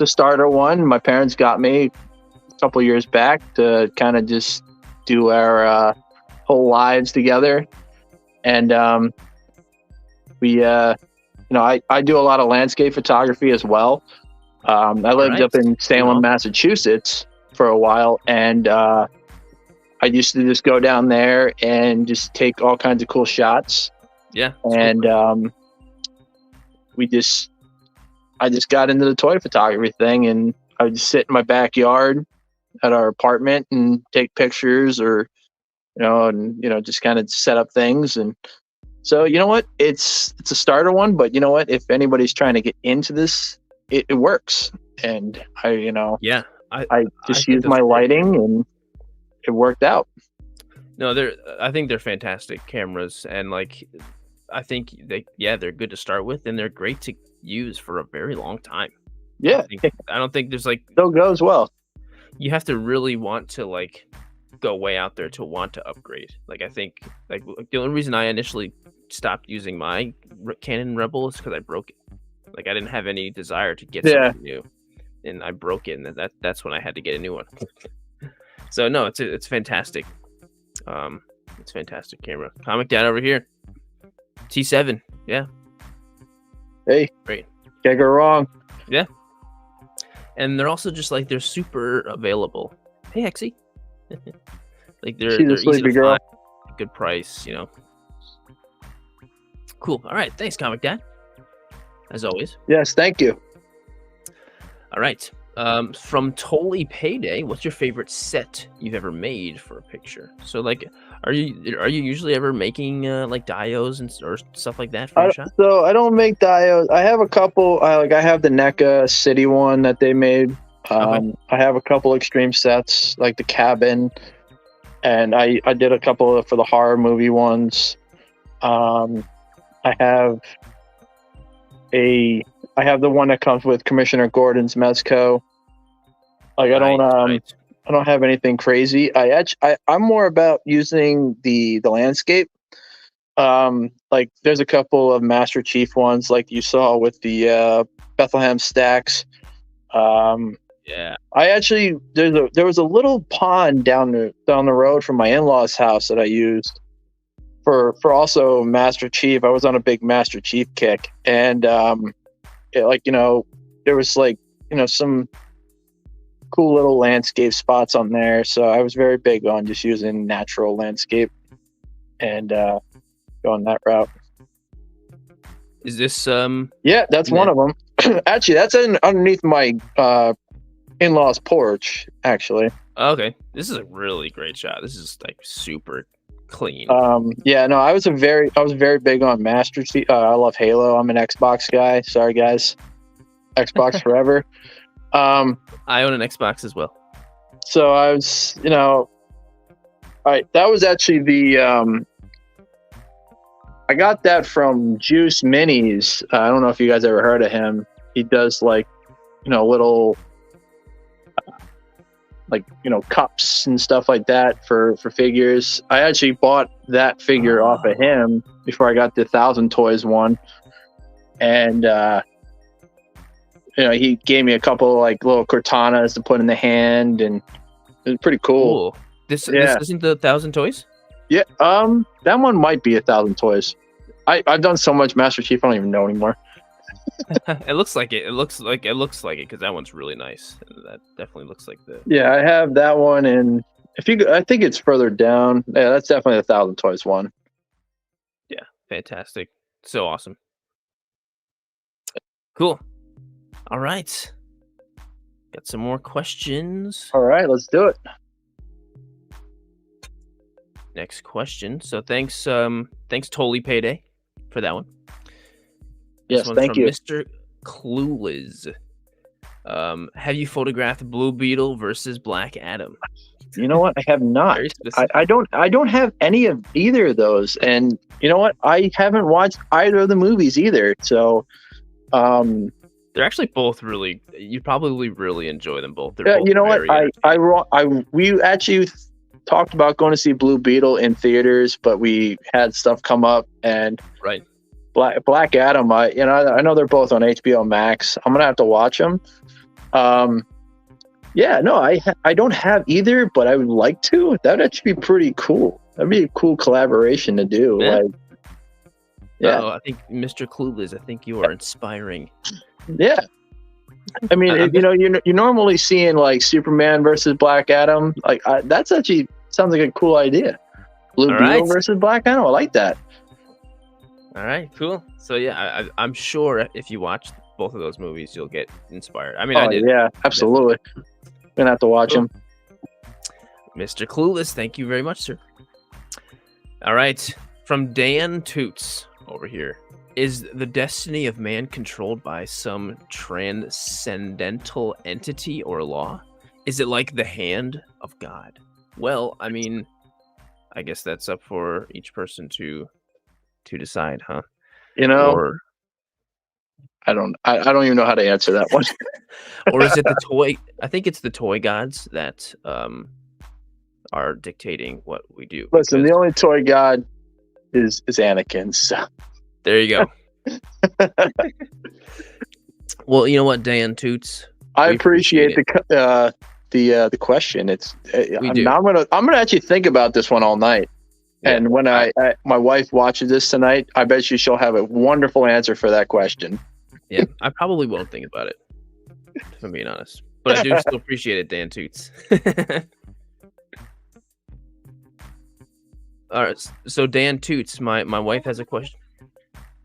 starter one. My parents got me a couple years back to kind of just do our whole lives together, and I do a lot of landscape photography as well. I lived up in Salem, Massachusetts for a while, and I used to just go down there and just take all kinds of cool shots. Yeah. And I just got into the toy photography thing, and I would just sit in my backyard at our apartment and take pictures, or just kind of set up things. And so, you know what, it's a starter one, but you know what, if anybody's trying to get into this, it works. And I just use my lighting, and it worked out. No, I think they're fantastic cameras, and like, I think they're good to start with, and they're great to use for a very long time. Yeah. I don't think there's like, still goes well. You have to really want to like go way out there to want to upgrade. Like, I think like the only reason I initially stopped using my Canon Rebel is because I broke it. Like, I didn't have any desire to get something new, and I broke it, and that's when I had to get a new one. So no, it's fantastic. It's fantastic camera. Comic Dad over here. T7. Yeah. Hey. Great. Can't go wrong. Yeah. And they're also just like, they're super available. Hey, Hexy. Like, they're easy to find, good price, Cool. All right. Thanks, Comic Dad. As always. Yes, thank you. All right. From Totally Payday, what's your favorite set you've ever made for a picture? So, like, are you usually ever making like dios or stuff like that for a shot? So I don't make dios. I have a couple. I have the NECA City one that they made. I have a couple extreme sets, like the cabin, and I did a couple for the horror movie ones. I have the one that comes with Commissioner Gordon's Mezco. Like, I don't have anything crazy. I'm more about using the landscape. Like, there's a couple of Master Chief ones, like you saw with the Bethlehem stacks. Yeah. There was a little pond down the road from my in-laws' house that I used for also Master Chief. I was on a big Master Chief kick, and there was some cool little landscape spots on there. So I was very big on just using natural landscape and going that route. Is this Yeah, that's one of them. Actually, that's underneath my in-laws' porch, actually. Okay. This is a really great shot. This is like super clean. Yeah, no, I was very big on Master Chief. I love Halo. I'm an Xbox guy. Sorry, guys. Xbox forever. I own an Xbox as well. So I was, that was actually the I got that from Juice Minis. I don't know if you guys ever heard of him. He does little cups and stuff like that for figures. I actually bought that figure off of him before I got the 1,000 Toys one, and he gave me a couple little Cortanas to put in the hand, and it was pretty cool. This isn't the 1,000 Toys? Yeah, that one might be 1,000 Toys. I've done so much Master Chief, I don't even know anymore. It looks like it. It looks like it because that one's really nice. That definitely looks like the. Yeah, I have that one, and I think it's further down. Yeah, that's definitely the 1,000 Toys one. Yeah, fantastic. So awesome. Cool. All right. Got some more questions. All right, let's do it. Next question. So thanks Totally Payday for that one. Yes, thank you. Mr. Clueless. Have you photographed Blue Beetle versus Black Adam? You know what? I have not. Very specific. I don't have any of either of those. And you know what? I haven't watched either of the movies either. So, They're actually both really. You probably really enjoy them both. They're both you know what? very We actually talked about going to see Blue Beetle in theaters, but we had stuff come up, and right. Black Adam. I know they're both on HBO Max. I'm gonna have to watch them. Yeah, no, I don't have either, but I would like to. That would actually be pretty cool. That'd be a cool collaboration to do. Yeah. Like, yeah. Oh, I think Mr. Clueless. I think you are inspiring. Yeah. I mean, you're normally seeing like Superman versus Black Adam. Like that's actually sounds like a cool idea. Blue Beetle versus Black Adam. I like that. All right, cool. So yeah, I'm sure if you watch both of those movies, you'll get inspired. I mean, I did. Yeah, absolutely. Gonna have to watch them. Mr. Clueless, thank you very much, sir. All right, from Dan Toots over here. Is the destiny of man controlled by some transcendental entity or law? Is it like the hand of God? Well, I mean, I guess that's up for each person to decide, huh? Or I don't even know how to answer that one. Or is it the toy? I think it's the toy gods that are dictating what we do. Listen, the only toy god is Anakin. So there you go. Well, you know what, Dan Toots, I appreciate the question. It's I'm gonna actually think about this one all night. Yeah, and when my wife watches this tonight, I bet she'll have a wonderful answer for that question. Yeah, I probably won't think about it, if I'm being honest. But I do still appreciate it, Dan Toots. All right, so Dan Toots, my wife has a question.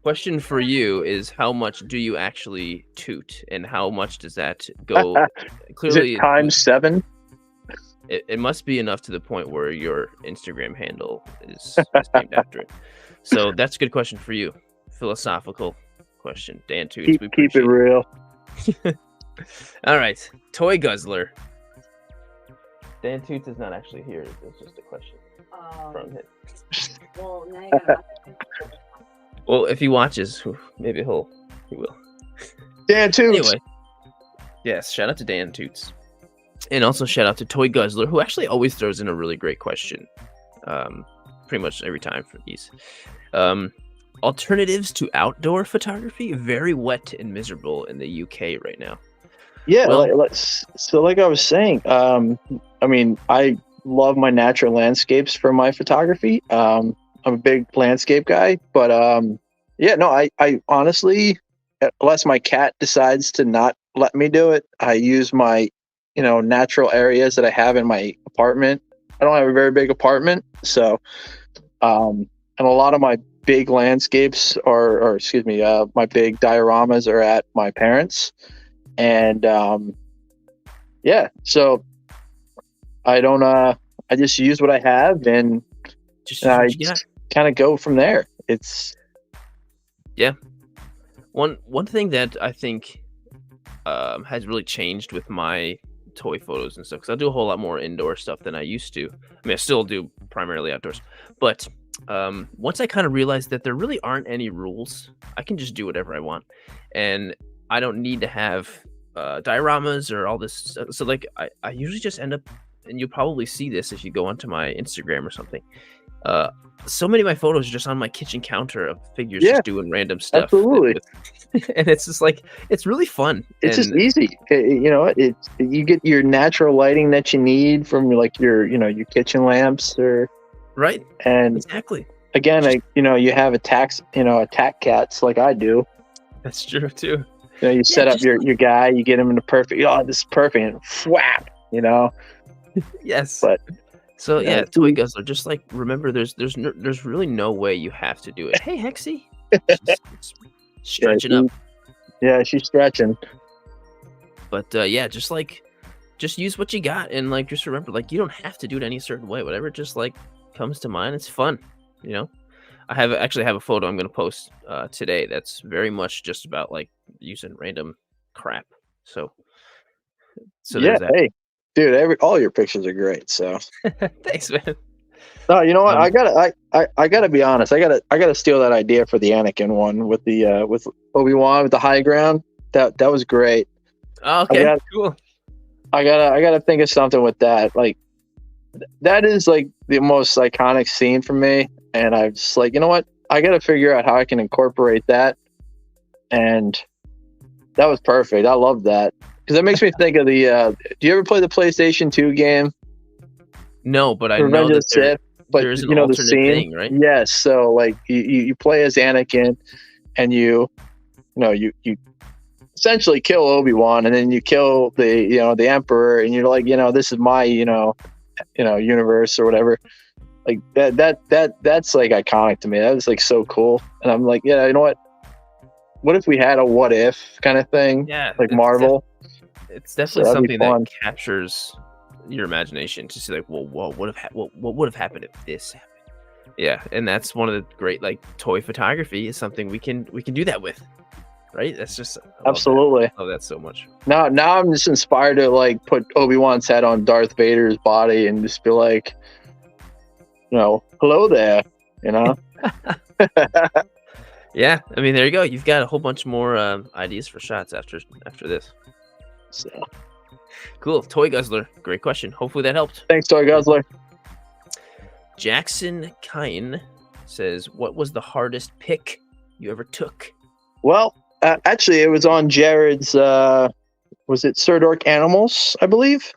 Question for you is, how much do you actually toot, and how much does that go? Clearly, is it times 7? It must be enough to the point where your Instagram handle is named after it. So that's a good question for you. Philosophical question, Dan Toots. Keep it real. All right, Toy Guzzler. Dan Toots is not actually here. It's just a question from him. Well, now you gotta well, if he watches, maybe he will. Dan Toots. Anyway, yes, shout out to Dan Toots. And also shout out to Toy Guzzler, who actually always throws in a really great question. Pretty much every time for these. Alternatives to outdoor photography, very wet and miserable in the UK right now. Yeah, like I was saying, I mean, I love my natural landscapes for my photography. I'm a big landscape guy, but I honestly, unless my cat decides to not let me do it, I use my natural areas that I have in my apartment. I don't have a very big apartment, so and a lot of my big landscapes my big dioramas are at my parents, and so I don't I just use what I have, and I kind of go from there. It's one thing that I think has really changed with my toy photos and stuff, because I do a whole lot more indoor stuff than I used to. I mean, I still do primarily outdoors, but once I kind of realized that there really aren't any rules, I can just do whatever I want, and I don't need to have dioramas or all this stuff. So like I usually just end up, and you'll probably see this if you go onto my Instagram or something, so many of my photos are just on my kitchen counter of figures just doing random stuff. Absolutely. And it's just like, it's really fun. It's just easy. You get your natural lighting that you need from like your kitchen lamps right. And exactly. Again, you have attack cats like I do. That's true too. You set up your guy, you get him in the perfect. Oh, this is perfect, and whap. Yes. But so Toy Guzzler, just like remember, there's really no way you have to do it. Hey, Hexy, she's stretching up. Yeah, she's stretching. But just use what you got, and like just remember, like you don't have to do it any certain way. Whatever just like comes to mind, it's fun. I have a photo I'm gonna post today that's very much just about like using random crap. So So Yeah, there's that. hey, dude, all your pictures are great. So Thanks, man. no, you know what? Um, I gotta be honest. I gotta steal that idea for the Anakin one with Obi-Wan with the high ground. That was great. I okay, got cool. I gotta think of something with that. Like that is like the most iconic scene for me, and I'm just like, you know what? I gotta figure out how I can incorporate that, and that was perfect. I love that because that makes me think of the. Do you ever play the PlayStation 2 game No, but I know Revenge of the that Sith? But there's an you know the alternate scene. thing, right? Yes. So like you play as Anakin, and you essentially kill Obi-Wan, and then you kill the Emperor, and you're like, this is my universe or whatever. Like that's like iconic to me. That was like so cool. And I'm like, yeah, you know what if we had a what if kind of thing, Yeah, like Marvel? it's So definitely that'd be something fun. that captures your imagination to see like, well, what would have what would have happened if this happened? Yeah, and that's one of the great like toy photography is something we can do that with, right? That's just I love that. Absolutely. I love that so much. Now I'm just inspired to like put Obi-Wan's head on Darth Vader's body and just be like, hello there, Yeah, I mean, there you go. You've got a whole bunch more ideas for shots after this. So, Cool. Toy Guzzler. Great question. Hopefully that helped. thanks, Toy Guzzler. Jackson Kine says, what was the hardest pick you ever took? Well, actually, it was on Jared's. Was it Sirdork Animals? I believe.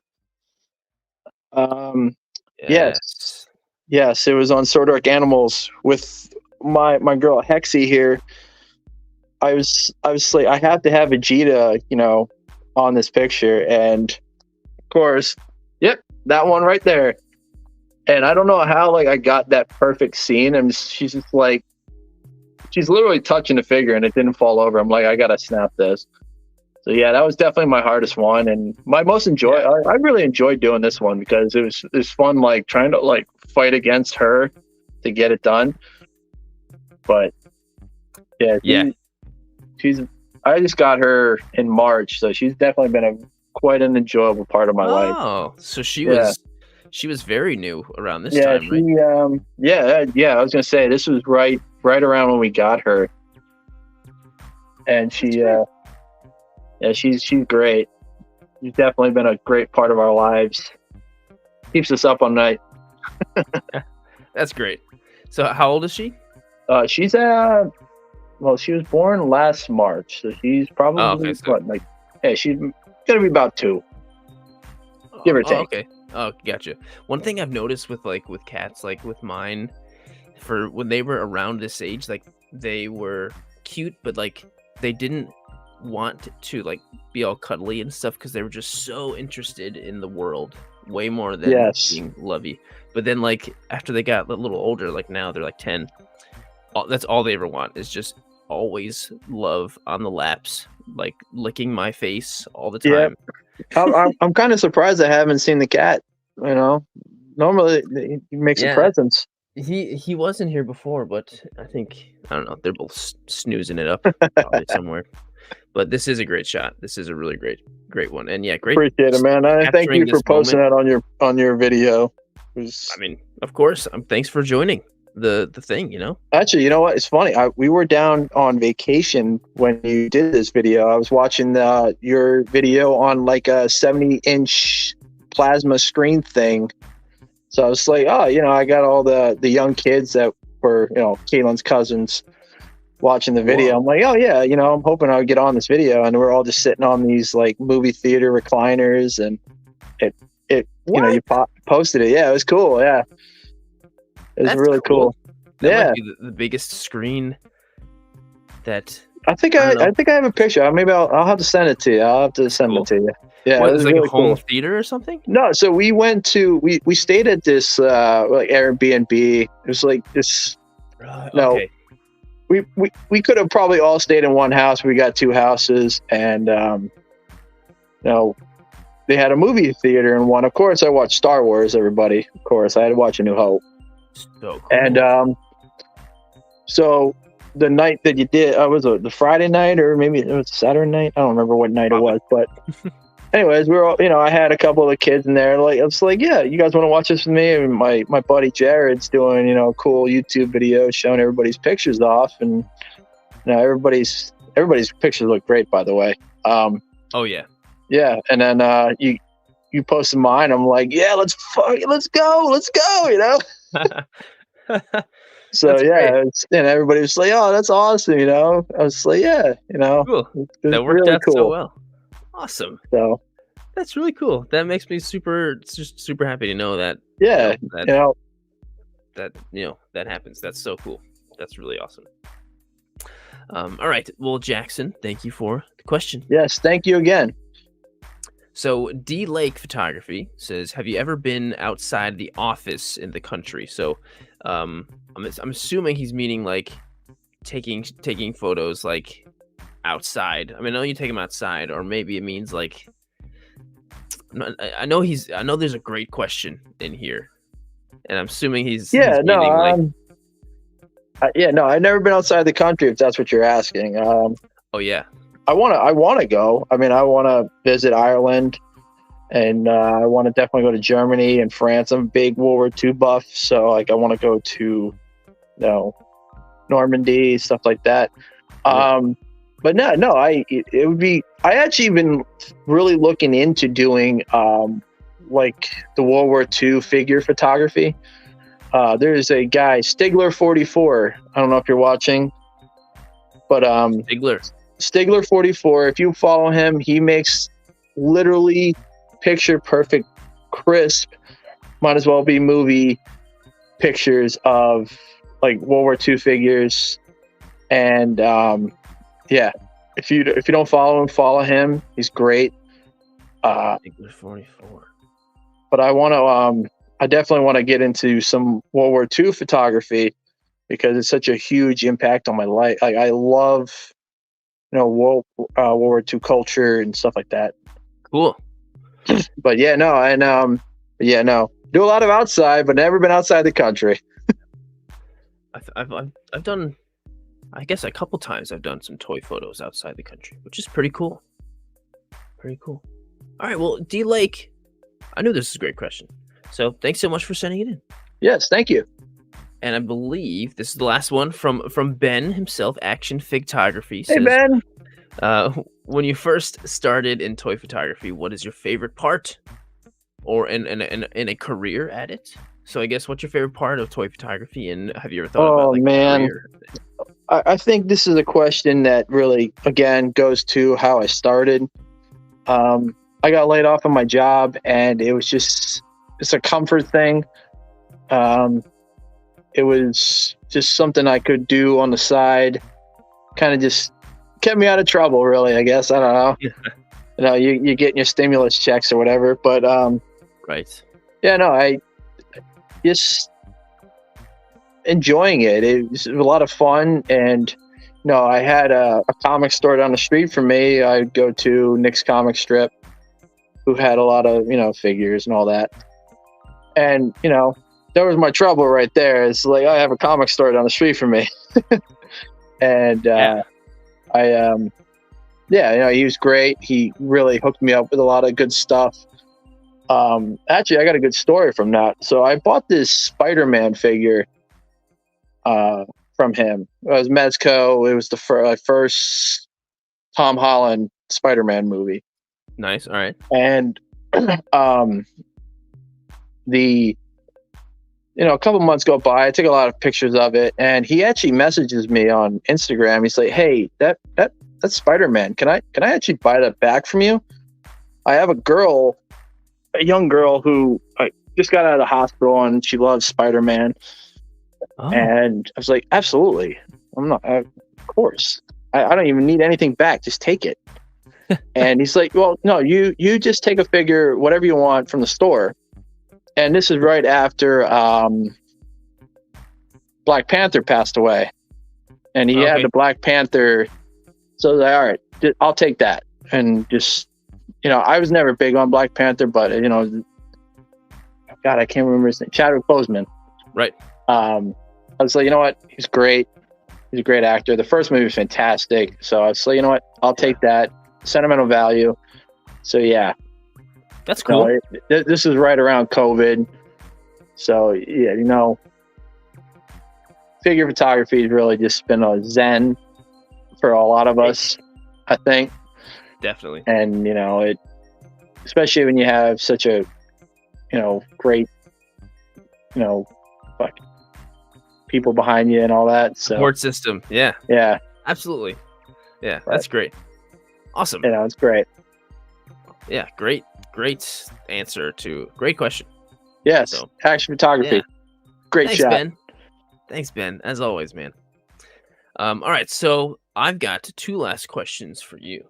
Yes, it was on Sirdork Animals with my girl Hexy here. I was like, I have to have Vegeta, on this picture, and of course, yep, that one right there. And I don't know how I got that perfect scene, and she's just like, she's literally touching the figure, and it didn't fall over. I'm like, I gotta snap this. So yeah, that was definitely my hardest one, and my most I really enjoyed doing this one because it was fun, trying to fight against her to get it done. But yeah, she's. I just got her in March, so she's definitely been quite an enjoyable part of my life. Oh, so she was very new around this Yeah, time, right? Yeah. I was gonna say this was right around when we got her, and she's great. She's definitely been a great part of our lives. Keeps us up all night. That's great. So how old is she? She's she was born last March, so she's probably she's gonna be about 2, give or take. Okay. Oh, gotcha. One thing I've noticed with cats, with mine, for when they were around this age, they were cute, but they didn't want to be all cuddly and stuff because they were just so interested in the world way more than being lovey. But then after they got a little older, now they're 10, that's all they ever want is just always love on the laps, licking my face all the time. I'm kind of surprised I haven't seen the cat. Normally he makes a presence. He wasn't here before, but I don't know, they're both snoozing it up probably somewhere. But this is a great shot. This is a really great one, and great. Appreciate it, man. Thank you for posting that on your video. I mean, of course. Thanks for joining the thing. Actually, you know what? It's funny. We were down on vacation when you did this video. I was watching your video on a 70-inch plasma screen thing. So I was like, I got all the young kids that were Caitlin's cousins watching the video. Whoa. I'm like, oh yeah, I'm hoping I would get on this video, and we're all just sitting on these movie theater recliners, and it you posted it. Yeah, it was cool. Yeah, it was really cool. That might be the biggest screen that I think I have a picture. Maybe I'll have to send it to you. I'll have to send it to you. Yeah, what, it was really a home theater or something? No, so we went to we stayed at this Airbnb. It was this. No, okay. We could have probably all stayed in one house. We got 2 houses, and they had a movie theater in one. Of course, I watched Star Wars. Everybody, of course, I had to watch A New Hope. So cool. And so the night that you did, was it the Friday night or maybe it was Saturday night? I don't remember what night it was, but anyways, we were all, I had a couple of the kids in there. Like, I was like, yeah, you guys want to watch this with me? And my buddy Jared's doing, a cool YouTube video showing everybody's pictures off, and everybody's pictures look great, by the way. Oh yeah. Yeah, and then you posted mine. I'm like, yeah, let's go. So That's yeah, and everybody was like, oh, that's awesome. I was like, yeah, Cool. it was That worked really out cool. so well. Awesome. So That's really cool. That makes me just super happy to know that. yeah, That happens. That's so cool. That's really awesome. All right. Well, Jackson, thank you for the question. yes, thank you again. So D Lake Photography says, have you ever been outside the office in the country? So I'm assuming he's meaning like taking photos like outside. I mean, I know you take them outside, or maybe it means like I know there's a great question in here, and I'm assuming he's Yeah, meaning like no, I've never been outside the country, if that's what you're asking. oh yeah. I want to go. I mean, I want to visit Ireland, and I want to definitely go to Germany and France. I'm a big World War II buff, so like I want to go to, Normandy, stuff like that. Yeah. But no, it would be. I actually been really looking into doing like the World War II figure photography. There's a guy, Stigler44. I don't know if you're watching, but Stigler44, if you follow him, he makes literally picture perfect, crisp, might as well be movie pictures of like World War II figures. And yeah, if you don't follow him, follow him. He's great. Stigler44. But I definitely want to get into some World War II photography because it's such a huge impact on my life. Like I love World War II culture and stuff like that. Cool. But yeah, no, and do a lot of outside, but never been outside the country. I've done, I guess a couple times I've done some toy photos outside the country, which is pretty cool. Pretty cool. All right, well, D Lake, I knew this was a great question, so thanks so much for sending it in. Yes, thank you. And I believe this is the last one from Ben himself, Action Figtography. Hey, Ben. When you first started in toy photography, what is your favorite part, or in a career at it? So I guess what's your favorite part of toy photography, and have you ever thought about like man, career? I think this is a question that really again goes to how I started. I got laid off on my job, and it's a comfort thing. It was just something I could do on the side, kind of just kept me out of trouble, really, I guess. I don't know. You're getting your stimulus checks or whatever, but Right. yeah, no, I just enjoying it. It was a lot of fun, and I had a comic store down the street from me. I'd go to Nick's Comic Strip, who had a lot of figures and all that, and that was my trouble right there. It's like I have a comic store down the street from me, and he was great. He really hooked me up with a lot of good stuff. Actually, I got a good story from that. So I bought this Spider-Man figure from him. It was Mezco. It was the first Tom Holland Spider-Man movie. Nice. All right. And a couple months go by. I took a lot of pictures of it, and he actually messages me on Instagram. He's like, "Hey, that's Spider-Man. Can I actually buy that back from you? I have a young girl who just got out of the hospital, and she loves Spider-Man." Oh. And I was like, "Absolutely. Of course. I don't even need anything back. Just take it." And he's like, "Well, no, you just take a figure, whatever you want from the store." And this is right after Black Panther passed away, and he had the Black Panther. So I was like, all right, I'll take that. And just, I was never big on Black Panther, but God, I can't remember his name. Chadwick Boseman. Right. I was like, you know what? He's great. He's a great actor. The first movie was fantastic. So I was like, you know what? I'll take that. Sentimental value. So yeah, That's cool. this is right around COVID. So yeah, figure photography has really just been a zen for a lot of us, I think. Definitely. And it, especially when you have such a great like people behind you and all that. So Support system. Yeah. yeah, Absolutely. Yeah, that's great. Awesome. it's great. Yeah, great answer to great question. Yes, So, action photography. yeah. Great Thanks, shot. Ben. Thanks, Ben. As always, man. All right, so I've got 2 last questions for you.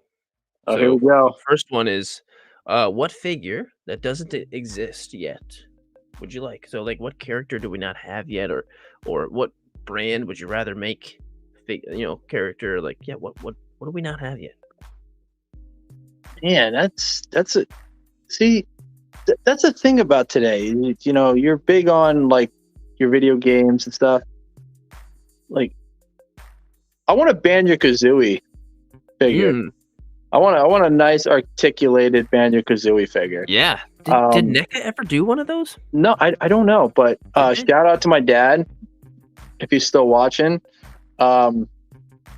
Oh, here we go. First one is, what figure that doesn't exist yet would you like? So, like, what character do we not have yet, or what brand would you rather make? Character. Like, yeah, what do we not have yet? Man, that's a see. That's a thing about today. You're big on like your video games and stuff. Like, I want a Banjo-Kazooie figure. I want a nice articulated Banjo-Kazooie figure. Yeah. Did NECA ever do one of those? No, I don't know, but shout out to my dad if he's still watching.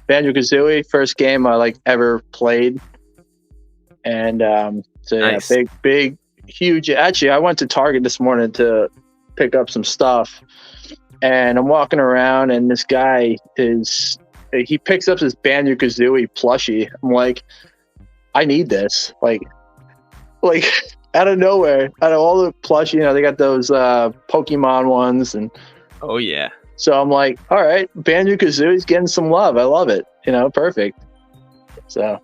Banjo-Kazooie, first game I ever played, and so yeah, Nice. big, huge. Actually, I went to Target this morning to pick up some stuff, and I'm walking around, and this guy he picks up this Banjo-Kazooie plushie. I'm like, I need this, like out of nowhere, out of all the plushie, they got those Pokemon ones, and Oh yeah. so I'm like, all right, Banjo-Kazooie's getting some love. I love it. Perfect. So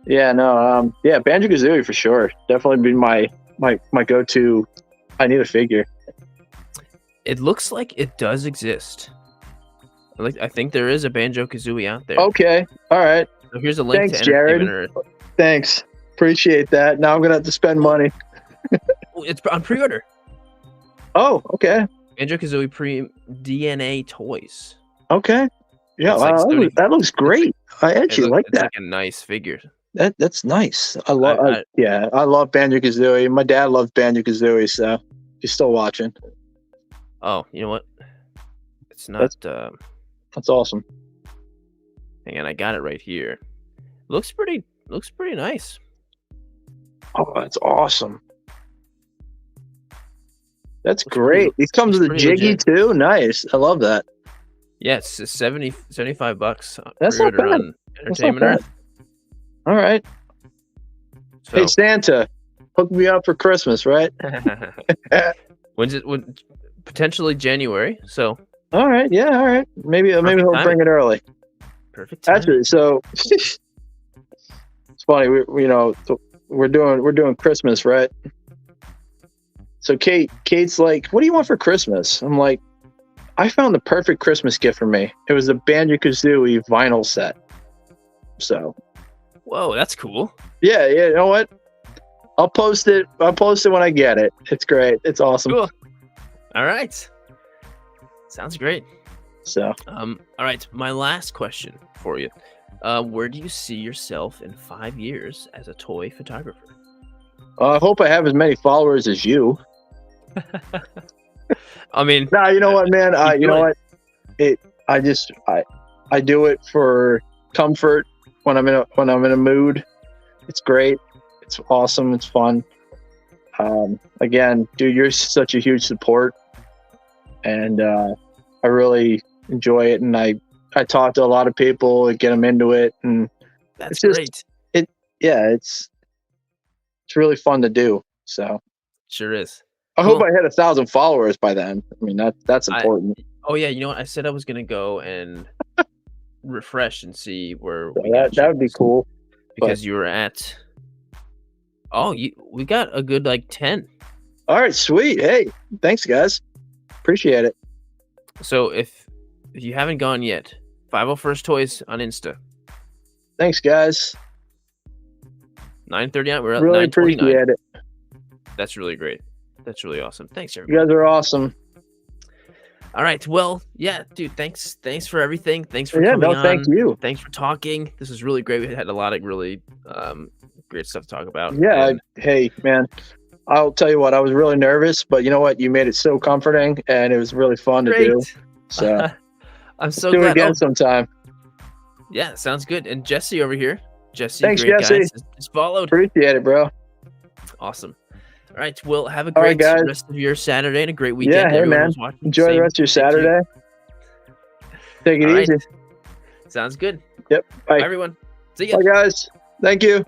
yeah, no, Banjo-Kazooie for sure. Definitely be my go-to. I need a figure. It looks like it does exist. I think there is a Banjo-Kazooie out there. Okay, all right. So here's a link Thanks, to Jared. Entertainment Earth. Thanks, appreciate that. Now I'm gonna have to spend money. Oh, it's on pre-order. Oh, okay, Banjo-Kazooie DNA toys. okay. Yeah, It's like wow, 70 that looks great. I actually like It's that. like a nice figure. That's nice. I love. I- I love Banjo-Kazooie. My dad loves Banjo-Kazooie, so he's still watching. Oh, you know what? It's not. That's awesome. Hang on, I got it right here. Looks pretty nice. Oh, that's awesome. That's Looks great. pretty- These comes with a looks pretty jiggy legit. too. Nice. I love that. Yeah, it's $75 That's not pre-order bad. on Entertainment bad. Earth. All right. So, Hey Santa, hook me up for Christmas, right? when potentially January. So All right. Yeah. All right. Maybe he'll timing. bring it early. perfect. Time. Actually, so it's funny. We're doing Christmas, right? So Kate's like, "What do you want for Christmas?" I'm like, "I found the perfect Christmas gift for me. It was a Banjo-Kazooie vinyl set." So Whoa, that's cool. yeah. You know what? I'll post it when I get it. It's great. It's awesome. Cool. All right. Sounds great. So All right. My last question for you. Where do you see yourself in 5 years as a toy photographer? I hope I have as many followers as you. I mean, Nah, you know what, man? keep You know doing what? I do it for comfort when I'm in a mood. It's great. It's awesome. It's fun. Again, dude, you're such a huge support, and I really enjoy it. And I talk to a lot of people and get them into it, and that's it's just- great. it's really fun to do. So Sure is. I hope Cool. I hit 1,000 followers by then. I mean, that's important. Oh yeah, you know what? I said I was gonna go and refresh and see where So we got that you, would be cool. because you were at. Oh, we got a good 10. All right, sweet. Hey, thanks, guys. Appreciate it. So if you haven't gone yet, 501st Toys on Insta. Thanks, guys. 9:39. We're at Really 9:29. appreciate it. That's really great. That's really awesome. Thanks, You everybody. guys are awesome. All right. Well, yeah, dude. Thanks for everything. Thanks for Yeah, coming no, on. thank you. Thanks for talking. This is really great. We had a lot of really great stuff to talk about. Yeah. And Hey, man, I'll tell you what, I was really nervous, but you know what? You made it so comforting and it was really fun to do. great. So I'm so do it glad. again Oh, sometime. yeah, sounds good. And Jesse over here. Jesse, Thanks, great Jesse. guys. Just followed. Appreciate it, bro. Awesome. All right. Well, have a All right, great guys. rest of your Saturday and a great weekend. Yeah, hey, Everyone man. who's watching, Enjoy the same- rest of your same to you. Saturday. Take it All right. easy. Sounds good. Yep. Bye. Bye, everyone. See ya. Bye, guys. Thank you.